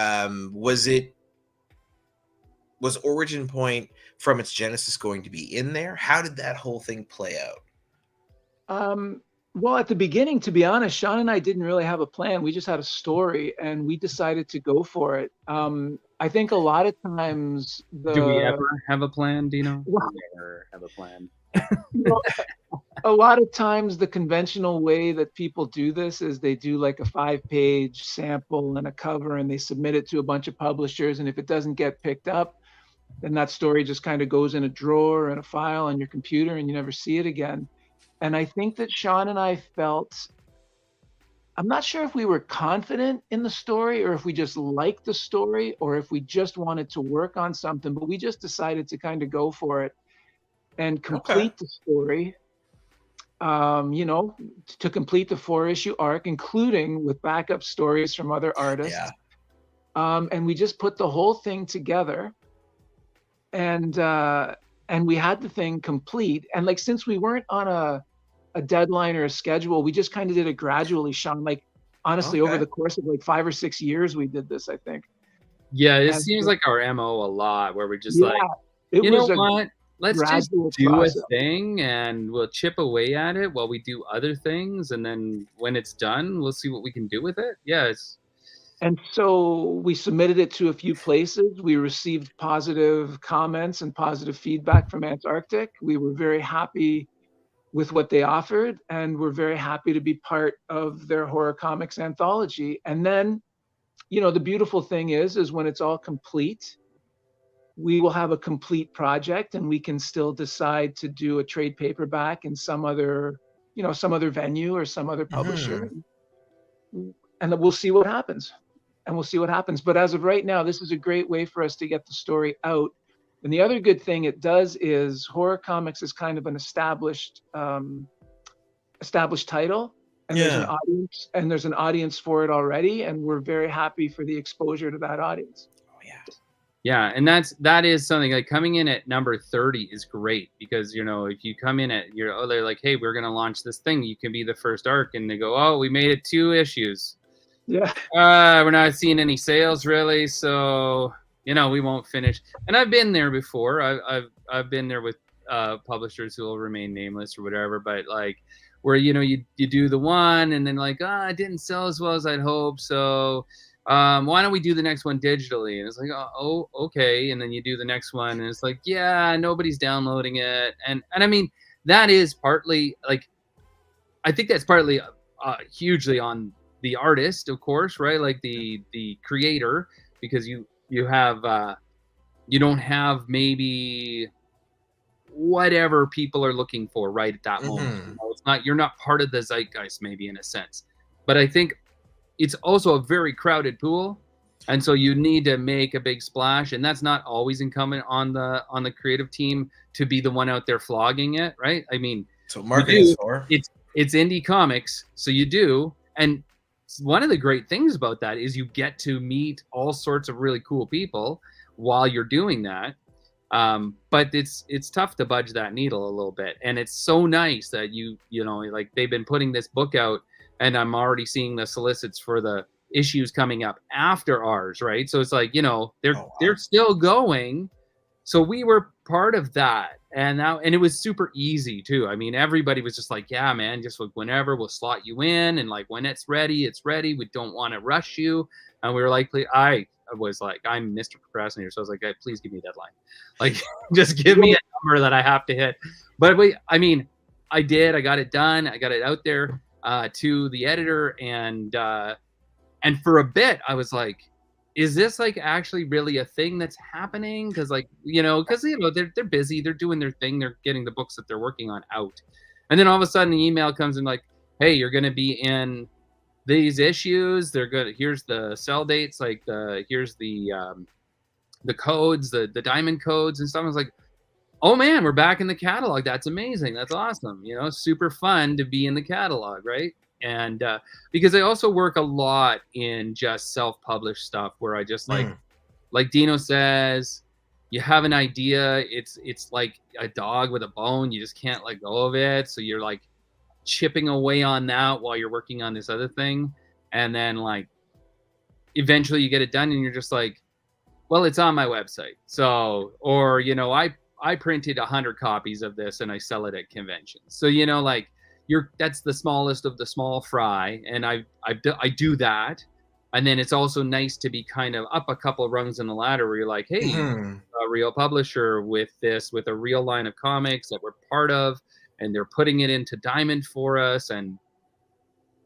Was Origin Point from its genesis going to be in there? How did that whole thing play out? Well, at the beginning, to be honest, Sean and I didn't really have a plan. We just had a story and we decided to go for it. I think a lot of times do we ever have a plan, Dino? Well- We never have a plan. well, a lot of times the conventional way that people do this is they do like a 5-page sample and a cover and they submit it to a bunch of publishers. And if it doesn't get picked up, then that story just kind of goes in a drawer and a file on your computer and you never see it again. And I think that Sean and I felt, I'm not sure if we were confident in the story or if we just liked the story or if we just wanted to work on something, but we just decided to kind of go for it and complete the story. To complete the 4-issue arc, including with backup stories from other artists. Yeah. And we just put the whole thing together and we had the thing complete. And like, since we weren't on a deadline or a schedule, we just kind of did it gradually, Sean. Like, honestly, over Okay. the course of like 5 or 6 years, we did this, I think. Yeah, it And seems so- like our MO a lot, where we're just Yeah, like, it you know was a what? Let's just gradual do process. a thing and we'll chip away at it while we do other things. And then when it's done, we'll see what we can do with it. Yeah, it's And so we submitted it to a few places. We received positive comments and positive feedback from Antarctic. We were very happy with what they offered, and we're very happy to be part of their horror comics anthology. And then, the beautiful thing is when it's all complete, we will have a complete project and we can still decide to do a trade paperback in some other venue or some other publisher. And we'll see what happens. But as of right now, this is a great way for us to get the story out. And the other good thing it does is horror comics is kind of an established title. And there's an audience for it already. And we're very happy for the exposure to that audience. Oh yeah. yeah, and that is something like coming in at number 30 is great because if you come in at they're like, hey, we're gonna launch this thing, you can be the first arc, and they go, oh, we made it 2 issues. Yeah. We're not seeing any sales really, so we won't finish. And I've been there before. I've been there with publishers who will remain nameless or whatever, but like where you do the one and then like, it didn't sell as well as I'd hoped, so why don't we do the next one digitally? And it's like, oh, okay. And then you do the next one and it's like, yeah, nobody's downloading it. And I mean, that is partly like, I think that's partly hugely on the artist, of course, right? Like the creator, because you have you don't have maybe whatever people are looking for right at that moment. It's not, you're not part of the zeitgeist maybe in a sense. But I think it's also a very crowded pool, and so you need to make a big splash, and that's not always incumbent on the creative team to be the one out there flogging it, right? I mean, So marketing is for. it's indie comics, so you do. And one of the great things about that is you get to meet all sorts of really cool people while you're doing that. But it's tough to budge that needle a little bit, and it's so nice that like they've been putting this book out, and I'm already seeing the solicits for the issues coming up after ours, right? So it's like they're still going, so we were part of that, and it was super easy too. I mean, everybody was just like, yeah, man, just like whenever, we'll slot you in, and like when it's ready, it's ready. We don't want to rush you. And we were like, I was like, I'm Mr. Procrastinator, so I was like, hey, please give me a deadline, like just give me a number that I have to hit. But I mean, I did. I got it done. I got it out there to the editor, and for a bit, I was like, is this like actually really a thing that's happening? Because like, because they're busy, they're doing their thing, they're getting the books that they're working on out, and then all of a sudden the email comes in like, hey, you're going to be in these issues. They're good. Here's the sell dates, like here's the codes, the diamond codes and stuff. I was like, oh man, we're back in the catalog. That's amazing. That's awesome. Super fun to be in the catalog, right? And because I also work a lot in just self-published stuff where I just like Dino says, you have an idea. It's like a dog with a bone. You just can't let go of it. So you're like chipping away on that while you're working on this other thing. And then like eventually you get it done and you're just like, well, it's on my website. So, or, I printed 100 copies of this and I sell it at conventions. So, like, that's the smallest of the small fry, and I do that, and then it's also nice to be kind of up a couple of rungs in the ladder where you're like, hey, a real publisher with a real line of comics that we're part of, and they're putting it into Diamond for us, and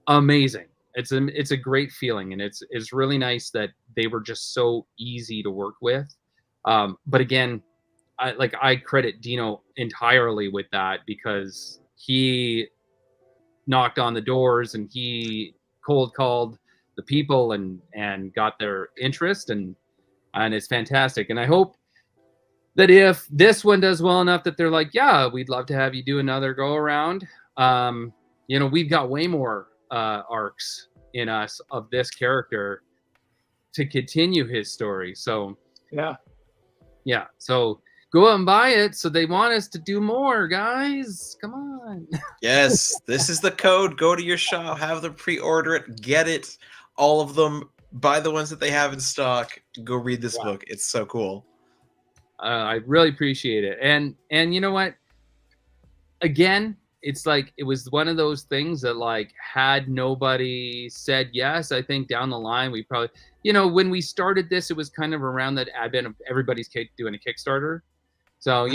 amazing. It's a great feeling, and it's really nice that they were just so easy to work with. But again, I credit Dino entirely with that, because he knocked on the doors and he cold called the people and got their interest, and it's fantastic. And I hope that if this one does well enough that they're like, yeah, we'd love to have you do another go around. We've got way more arcs in us of this character to continue his story. So yeah. So go out and buy it. So they want us to do more, guys. Come on. Yes, this is the code. Go to your shop, have them pre-order it, get it, all of them. Buy the ones that they have in stock. Go read this book. It's so cool. I really appreciate it. And you know what? Again, it's like it was one of those things that, like, had nobody said yes, I think down the line we probably, when we started this, it was kind of around that advent of everybody's doing a Kickstarter. So,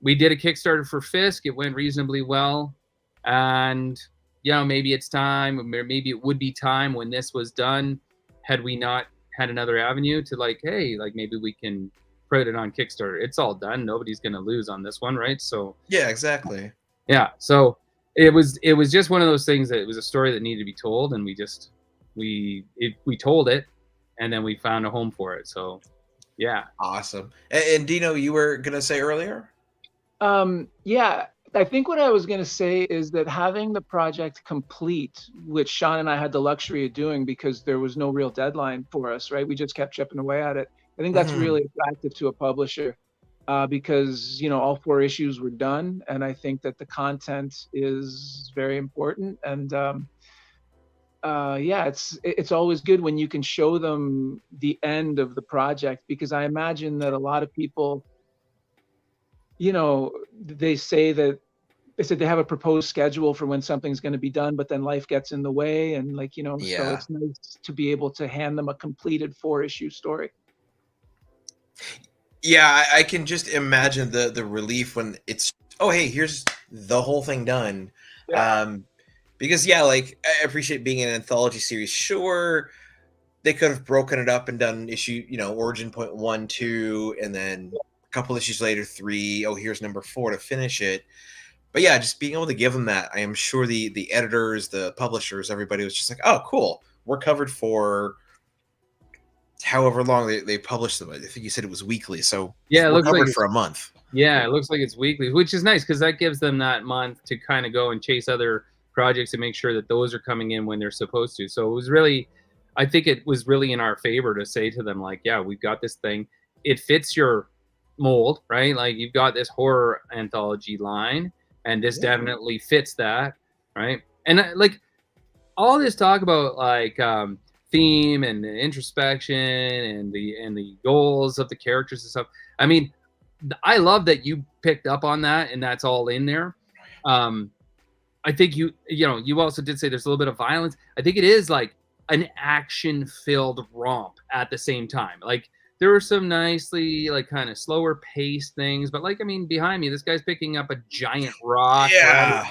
we did a Kickstarter for Fisk. It went reasonably well. And, maybe it's time, or maybe it would be time when this was done, had we not had another avenue to like, hey, like maybe we can put it on Kickstarter. It's all done. Nobody's going to lose on this one, right? So yeah, exactly. Yeah. So it was just one of those things that it was a story that needed to be told, and we told it, and then we found a home for it. So yeah. Awesome. And Dino, you were going to say earlier? Yeah, I think what I was going to say is that having the project complete, which Sean and I had the luxury of doing because there was no real deadline for us, right? We just kept chipping away at it. I think that's really attractive to a publisher because, all 4 issues were done. And I think that the content is very important. And yeah, it's always good when you can show them the end of the project, because I imagine that a lot of people, they said they have a proposed schedule for when something's going to be done, but then life gets in the way, and so it's nice to be able to hand them a completed 4-issue story. Yeah, I can just imagine the relief when it's, oh, hey, here's the whole thing done. Yeah. Because like, I appreciate being an anthology series. Sure, they could have broken it up and done issue, origin point 1, 2, and then a couple issues later 3. Oh, here's number 4 to finish it. But yeah, just being able to give them that, I am sure the editors, the publishers, everybody was just like, oh, cool, we're covered for however long they published them. I think you said it was weekly, so yeah, it we're looks covered like for a month. Yeah, it looks like it's weekly, which is nice because that gives them that month to kind of go and chase other projects and make sure that those are coming in when they're supposed to. So I think it was really in our favor to say to them, like, yeah, we've got this thing. It fits your mold, right? Like, you've got this horror anthology line, and this definitely fits that, right? And like all this talk about like theme and introspection and the goals of the characters and stuff. I mean, I love that you picked up on that and that's all in there. I think you also did say there's a little bit of violence. I think it is like an action-filled romp at the same time. Like there were some nicely like kind of slower paced things, but like I mean, behind me, this guy's picking up a giant rock. Yeah.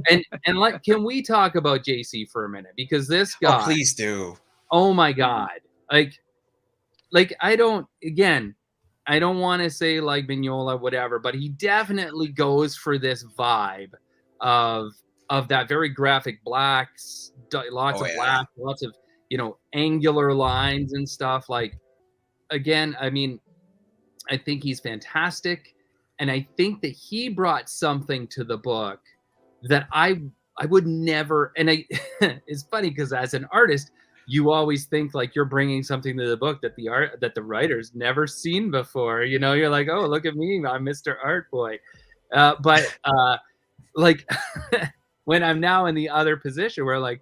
Right? And like, can we talk about JC for a minute? Because this guy, Oh, please do. oh my God, like I don't want to say like Mignola, whatever, but he definitely goes for this vibe of that very graphic blacks, lots of black, lots of, angular lines and stuff. Like, again, I mean, I think he's fantastic. And I think that he brought something to the book that I would never, and it's funny because as an artist, you always think like you're bringing something to the book that the writer's never seen before. You're like, oh, look at me, I'm Mr. Art Boy. But like when I'm now in the other position where like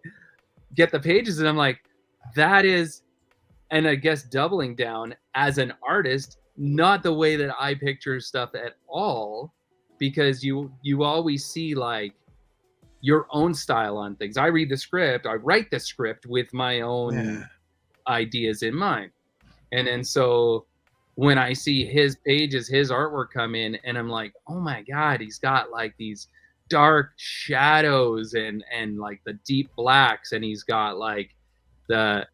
get the pages and I'm like, that is, and I guess doubling down as an artist, not the way that I picture stuff at all, because you always see like your own style on things. I read the script, I write the script with my own ideas in mind. And so when I see his pages, his artwork come in, and I'm like, oh my God, he's got like these dark shadows and like the deep blacks, and he's got like the,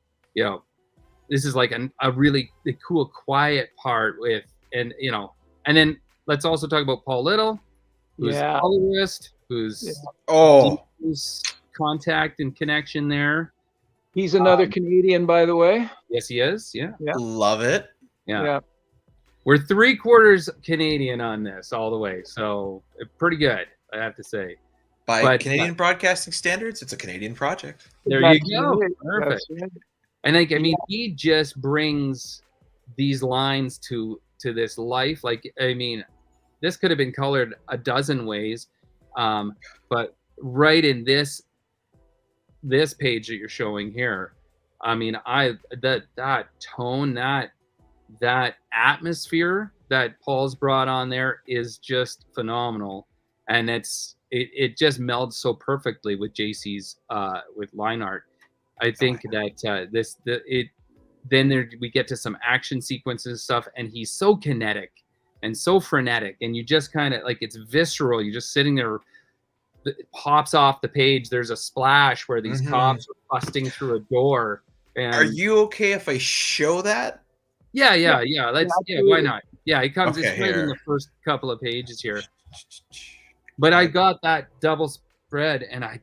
this is like a really cool quiet part with, and then let's also talk about Paul Little, who's a colorist, who's contact and connection there. He's another Canadian, by the way. Yes, he is. Yeah. Love it. Yeah. We're 3/4 Canadian on this all the way, so pretty good, I have to say. By Canadian broadcasting standards, it's a Canadian project. There you go. Perfect. And like, I mean, he just brings these lines to this life. Like, I mean, this could have been colored a dozen ways, but right in this page that you're showing here, I mean, that tone, that atmosphere that Paul's brought on there is just phenomenal, and it just melds so perfectly with JC's with line art. I think that we get to some action sequences and stuff, and he's so kinetic and so frenetic, and you just kind of like, it's visceral. You're just sitting there, it pops off the page. There's a splash where these cops are busting through a door. And are you okay if I show that? Yeah. Why not? Yeah, it comes. It's right in the first couple of pages here. But I got that double spread, and I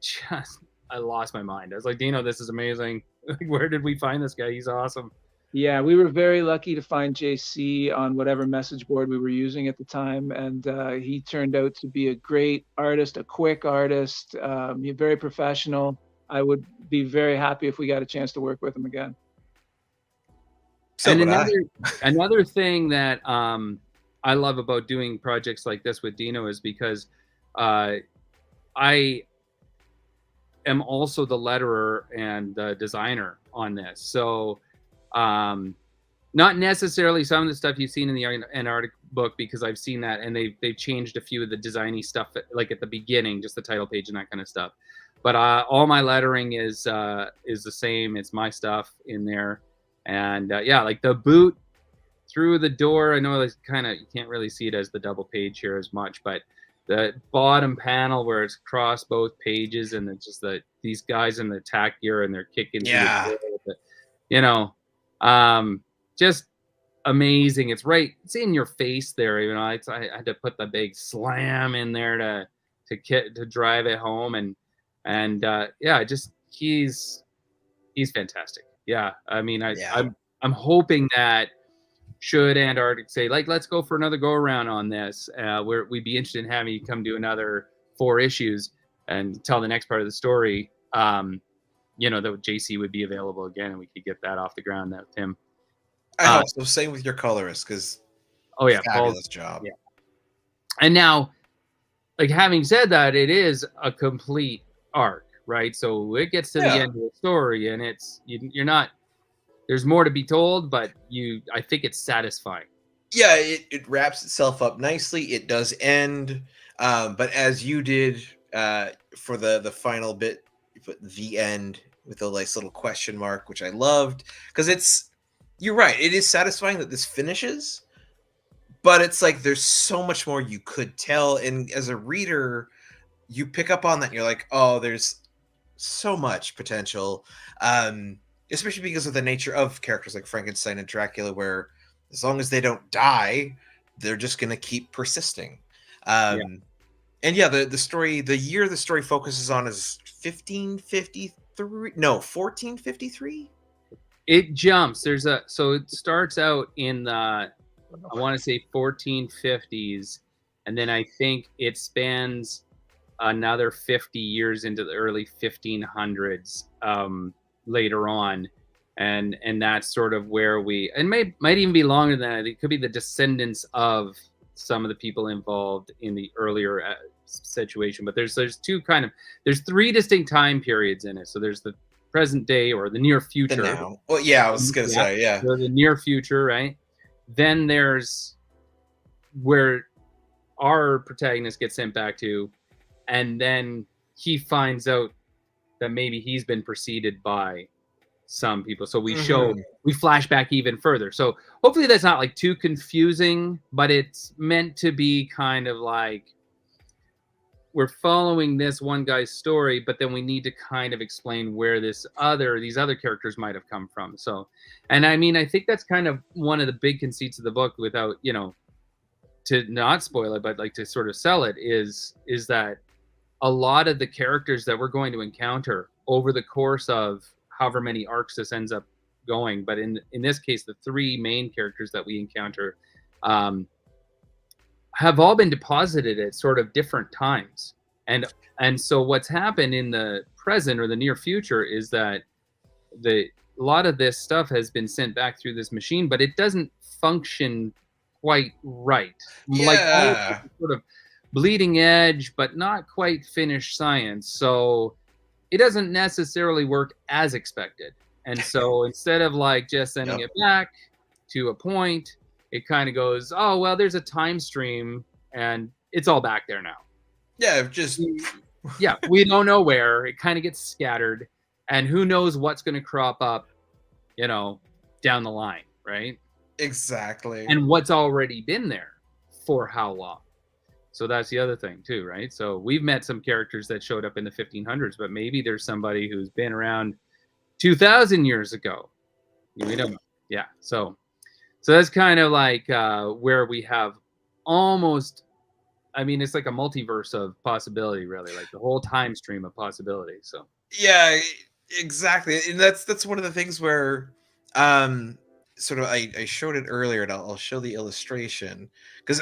lost my mind. I was like, Dino, this is amazing. Where did we find this guy? He's awesome. Yeah, we were very lucky to find JC on whatever message board we were using at the time, and he turned out to be a great artist, a quick artist, very professional. I would be very happy if we got a chance to work with him again. So and another thing that I love about doing projects like this with Dino is because I am also the letterer and the designer on this. So not necessarily some of the stuff you've seen in the Antarctic book, because I've seen that, and they've changed a few of the designy stuff, like at the beginning, just the title page and that kind of stuff. But all my lettering is the same. It's my stuff in there, and like the boot through the door. I know it's you can't really see it as the double page here as much, but the bottom panel where it's across both pages, and it's just these guys in the attack gear, and they're kicking. Just amazing. It's in your face there. I had to put the big slam in there to drive it home, and he's fantastic. Yeah, I mean, I'm hoping that should Antarctic say, like, let's go for another go around on this, we'd be interested in having you come do another 4 issues and tell the next part of the story. That JC would be available again, and we could get that off the ground with him. I hope so. Same with your colorist, because fabulous job. Yeah. And now, like, having said that, it is a complete arc, right? So it gets to the end of the story, and you're not. There's more to be told, but I think it's satisfying. Yeah, it wraps itself up nicely. It does end, but as you did for the final bit, you put the end with a nice little question mark, which I loved because you're right. It is satisfying that this finishes, but it's like there's so much more you could tell, and as a reader, you pick up on that. And you're like, oh, there's so much potential, especially because of the nature of characters like Frankenstein and Dracula, where as long as they don't die, they're just going to keep persisting. And yeah, the story, the year the story focuses on is 1553. No, 1453. It jumps. So it starts out in the, I want to say 1450s, and then I think it spans another 50 years into the early 1500s later on, and that's sort of where we, and might even be longer than that. It could be the descendants of some of the people involved in the earlier situation. But there's three distinct time periods in it. So there's the present day or the near future. The now. Well, yeah, I was gonna say, yeah. So the near future, right? Then there's where our protagonist gets sent back to, and then he finds out that maybe he's been preceded by some people. So we flash back even further. So hopefully that's not like too confusing, but it's meant to be kind of like we're following this one guy's story, but then we need to kind of explain where these other characters might have come from. So, and I mean, I think that's kind of one of the big conceits of the book, without, to not spoil it, but like to sort of sell it, is that a lot of the characters that we're going to encounter over the course of however many arcs this ends up going, but in this case, the three main characters that we encounter have all been deposited at sort of different times. And so what's happened in the present or the near future is that a lot of this stuff has been sent back through this machine, but it doesn't function quite right. Yeah. Like all sort of bleeding edge, but not quite finished science. So it doesn't necessarily work as expected. And so instead of like just sending it back to a point, it kind of goes, oh, well, there's a time stream and it's all back there now. Yeah, we don't know where. It kind of gets scattered, and who knows what's going to crop up, down the line, right? Exactly. And what's already been there for how long. So that's the other thing too, right? So we've met some characters that showed up in the 1500s, but maybe there's somebody who's been around 2,000 years ago. We don't know. Yeah. So that's kind of like where we have almost, I mean, it's like a multiverse of possibility, really, like the whole time stream of possibility. So yeah, exactly. And that's one of the things where sort of I showed it earlier, and I'll show the illustration because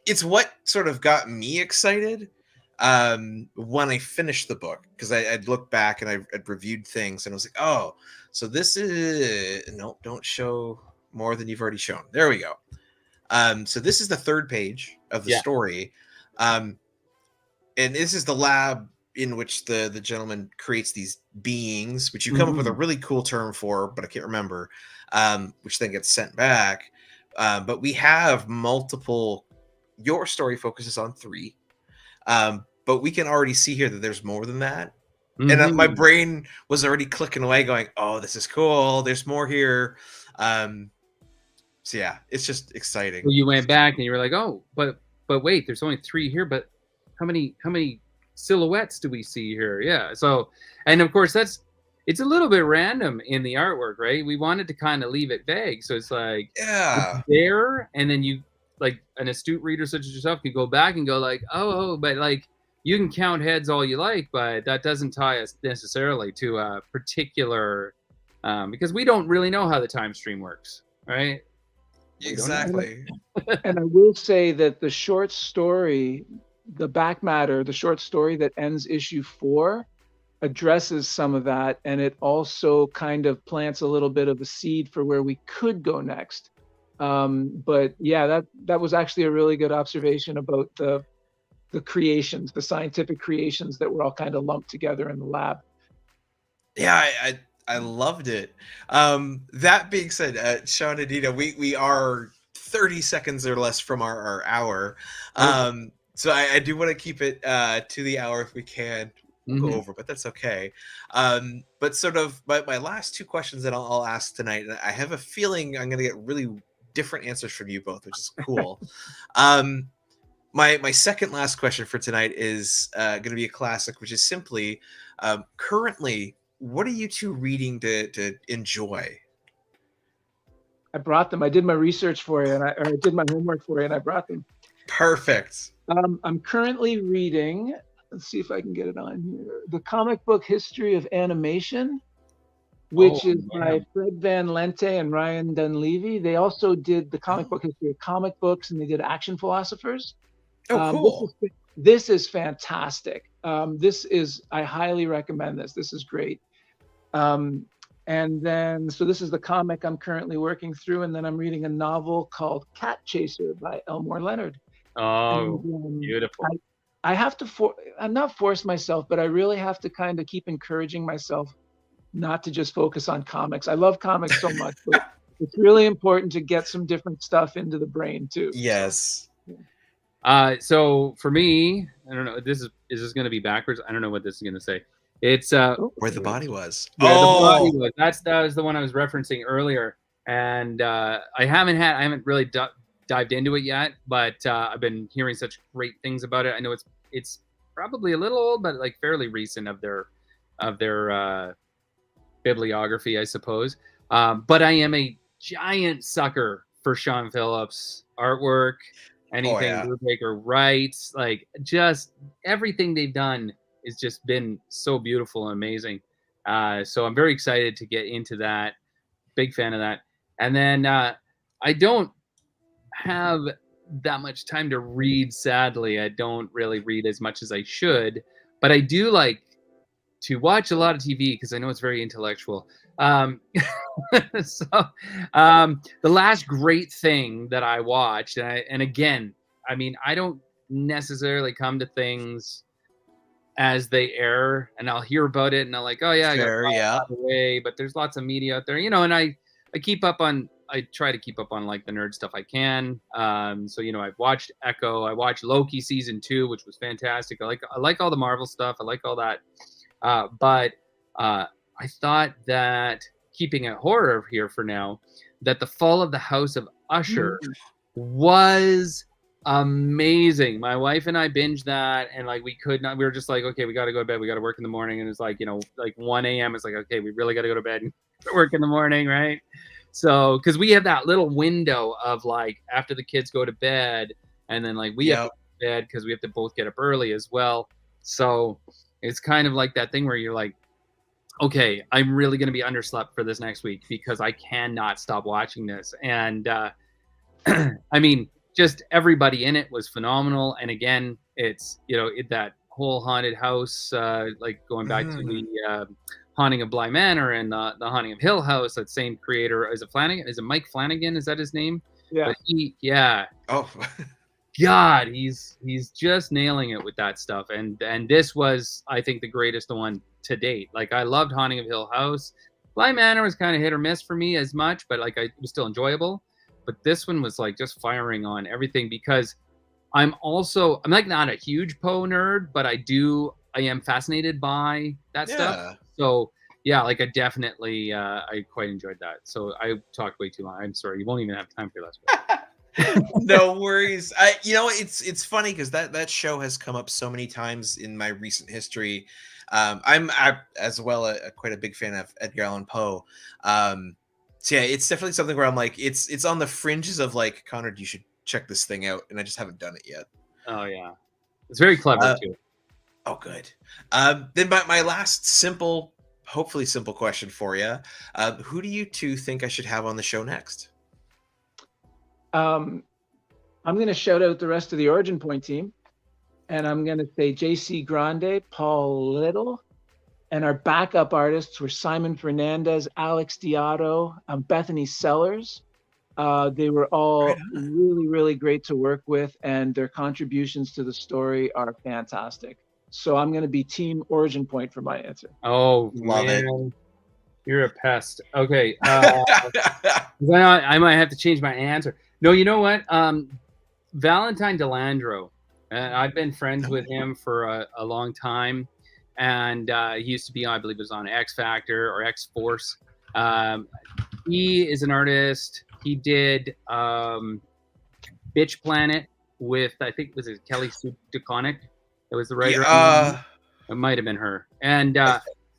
it's what sort of got me excited when I finished the book, because I'd looked back and I'd reviewed things and I was like, oh, so this is don't show more than you've already shown. There we go. So this is the third page of the story, and this is the lab in which the gentleman creates these beings, which you come up with a really cool term for, but I can't remember, which then gets sent back. But we have multiple. Your story focuses on 3, but we can already see here that there's more than that. And my brain was already clicking away, going, "Oh, this is cool. There's more here." So yeah, it's just exciting. Well, you went back and you were like, "Oh, but wait, there's only 3 here. But how many silhouettes do we see here?" Yeah. So, and of course, it's a little bit random in the artwork, right? We wanted to kind of leave it vague, so it's like, it's there, and then you, like an astute reader such as yourself, could go back and go like, oh, but like you can count heads all you like, but that doesn't tie us necessarily to a particular, because we don't really know how the time stream works, right? Exactly. And I will say that the short story, the back matter, the short story that ends issue 4, addresses some of that, and it also kind of plants a little bit of a seed for where we could go next. But yeah, that was actually a really good observation about the creations, the scientific creations that were all kind of lumped together in the lab. Yeah, I loved it. That being said, Sean and Nina, we are 30 seconds or less from our hour. So I do want to keep it to the hour if we can. We'll go over, but that's okay. But sort of my last two questions that I'll ask tonight, and I have a feeling I'm going to get really different answers from you both, which is cool. My second last question for tonight is going to be a classic, which is simply, currently, what are you two reading to enjoy? I brought them. I did my research for you, or I did my homework for you, and I brought them. Perfect. I'm currently reading, let's see if I can get it on here, The Comic Book History of Animation, which is by Fred Van Lente and Ryan Dunleavy. They also did the comic book history of comic books, and they did Action Philosophers. Oh, cool. This is fantastic. I highly recommend this. This is great. And then, so this is the comic I'm currently working through, and then I'm reading a novel called Cat Chaser by Elmore Leonard. Oh, beautiful. I have to, I'm not force myself, but I really have to kind of keep encouraging myself not to just focus on comics. I love comics so much, but it's really important to get some different stuff into the brain too. Yes. So for me, I don't know, is this going to be backwards? I don't know what this is going to say. It's Where the Body Was. The Body Was. That was the one I was referencing earlier, and I haven't really dived into it yet, but I've been hearing such great things about it. I know it's probably a little old, but like fairly recent of their bibliography, I suppose. But I am a giant sucker for Sean Phillips' artwork. Anything Secord-Reitz, like just everything they've done has just been so beautiful and amazing. So I'm very excited to get into that. Big fan of that. And then I don't have that much time to read, sadly. I don't really read as much as I should, but I do like to watch a lot of TV because I know it's very intellectual. The last great thing that I watched, and again, I mean, I don't necessarily come to things as they air, and I'll hear about it, and I'm like, oh yeah, I got the way, but there's lots of media out there, you know, and I try to keep up on like the nerd stuff I can. So you know, I've watched Echo, I watched Loki season 2, which was fantastic. I like all the Marvel stuff, I like all that. But I thought that, keeping it horror here for now, that The Fall of the House of Usher was amazing. My wife and I binged that, and like we were just like, okay, we got to go to bed, we got to work in the morning, and it's like, you know, like 1 a.m. it's like, okay, we really got to go to bed and work in the morning, right? So because we have that little window of like after the kids go to bed, and then like we have to go to bed because we have to both get up early as well. So it's kind of like that thing where you're like, okay, I'm really going to be underslept for this next week because I cannot stop watching this. And I mean, just everybody in it was phenomenal. And again, it's, you know, that whole haunted house, like going back to the Haunting of Bly Manor and the Haunting of Hill House, that same creator. Is it Flanagan? Is it Mike Flanagan? Is that his name? Yeah. But God, he's just nailing it with that stuff. And this was, I think, the greatest one to date. Like, I loved Haunting of Hill House. Bly Manor was kind of hit or miss for me as much, but like it was still enjoyable. But this one was like just firing on everything, because I'm like not a huge Poe nerd, but I am fascinated by that stuff. So yeah, like I definitely I quite enjoyed that. So I talked way too long. I'm sorry, you won't even have time for your last one. No worries. You know, it's funny because that show has come up so many times in my recent history. I'm as well quite a big fan of Edgar Allan Poe. So yeah, it's definitely something where I'm like, it's on the fringes of like, Konrad, you should check this thing out, and I just haven't done it yet. Oh yeah, it's very clever too. Oh good. Then my last hopefully simple question for you: who do you two think I should have on the show next? I'm going to shout out the rest of the Origin Point team, and I'm going to say JC Grande, Paul Little, and our backup artists were Simon Fernandez, Alex Diotto, Bethany Sellers. They were all really, really great to work with, and their contributions to the story are fantastic. So I'm going to be Team Origin Point for my answer. Oh, love it. You're a pest. Okay. I might have to change my answer. No, you know what? Valentine Delandro. I've been friends with him for a long time, and he used to be, I believe, it was on X Factor or X Force. He is an artist. He did Bitch Planet with, I think, was it Kelly Sue DeConnick? That was the writer. It might have been her. And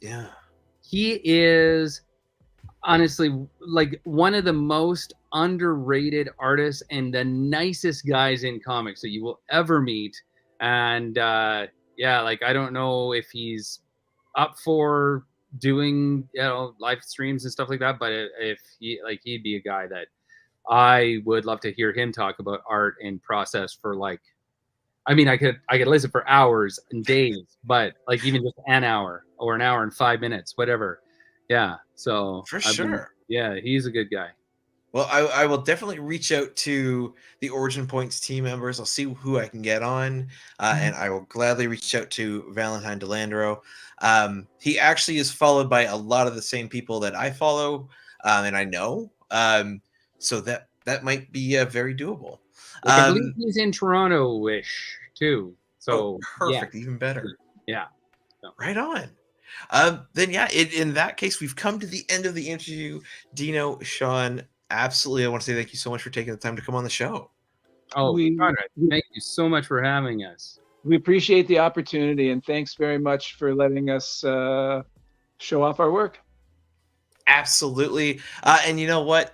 yeah, he is honestly like one of the most underrated artists and the nicest guys in comics that you will ever meet. And yeah, like I don't know if he's up for doing, you know, live streams and stuff like that, but if he, like, he'd be a guy that I would love to hear him talk about art and process for, like, I mean, I could listen for hours and days, but like even just an hour or an hour and 5 minutes, whatever. Yeah. So for sure. Yeah, he's a good guy. Well, I will definitely reach out to the Origin Points team members. I'll see who I can get on, and I will gladly reach out to Valentine Delandro. He actually is followed by a lot of the same people that I follow, and I know. So that might be very doable. I believe he's in Toronto-ish too. So perfect, yeah. Even better. Yeah. So. Right on. Then yeah, in that case, we've come to the end of the interview. Dino, Sean, absolutely, I want to say thank you so much for taking the time to come on the show. Oh, Konrad, thank you so much for having us. We appreciate the opportunity, and thanks very much for letting us show off our work. Absolutely. And you know what?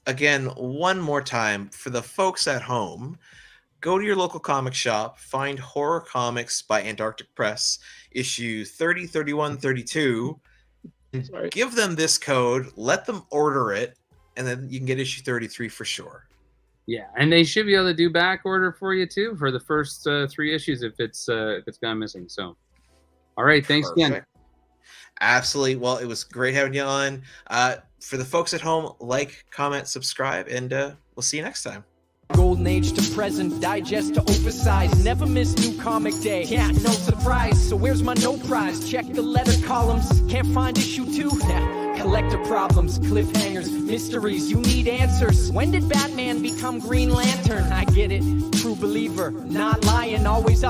Again, one more time, for the folks at home, go to your local comic shop, find Horror Comics by Antarctic Press, issue 30, 31, 32. Sorry. Give them this code, let them order it, and then you can get issue 33 for sure. Yeah, and they should be able to do back order for you too for the first 3 issues if it's gone missing. So, all right, thanks again. Absolutely. Well, it was great having you on. For the folks at home, like, comment, subscribe, and we'll see you next time. Golden age to present, digest to oversize. Never miss new comic day. Yeah, no surprise. So where's my no prize? Check the letter columns. Can't find issue 2. Yeah. Collector problems, cliffhangers, mysteries. You need answers. When did Batman become Green Lantern? I get it. True believer, not lying, always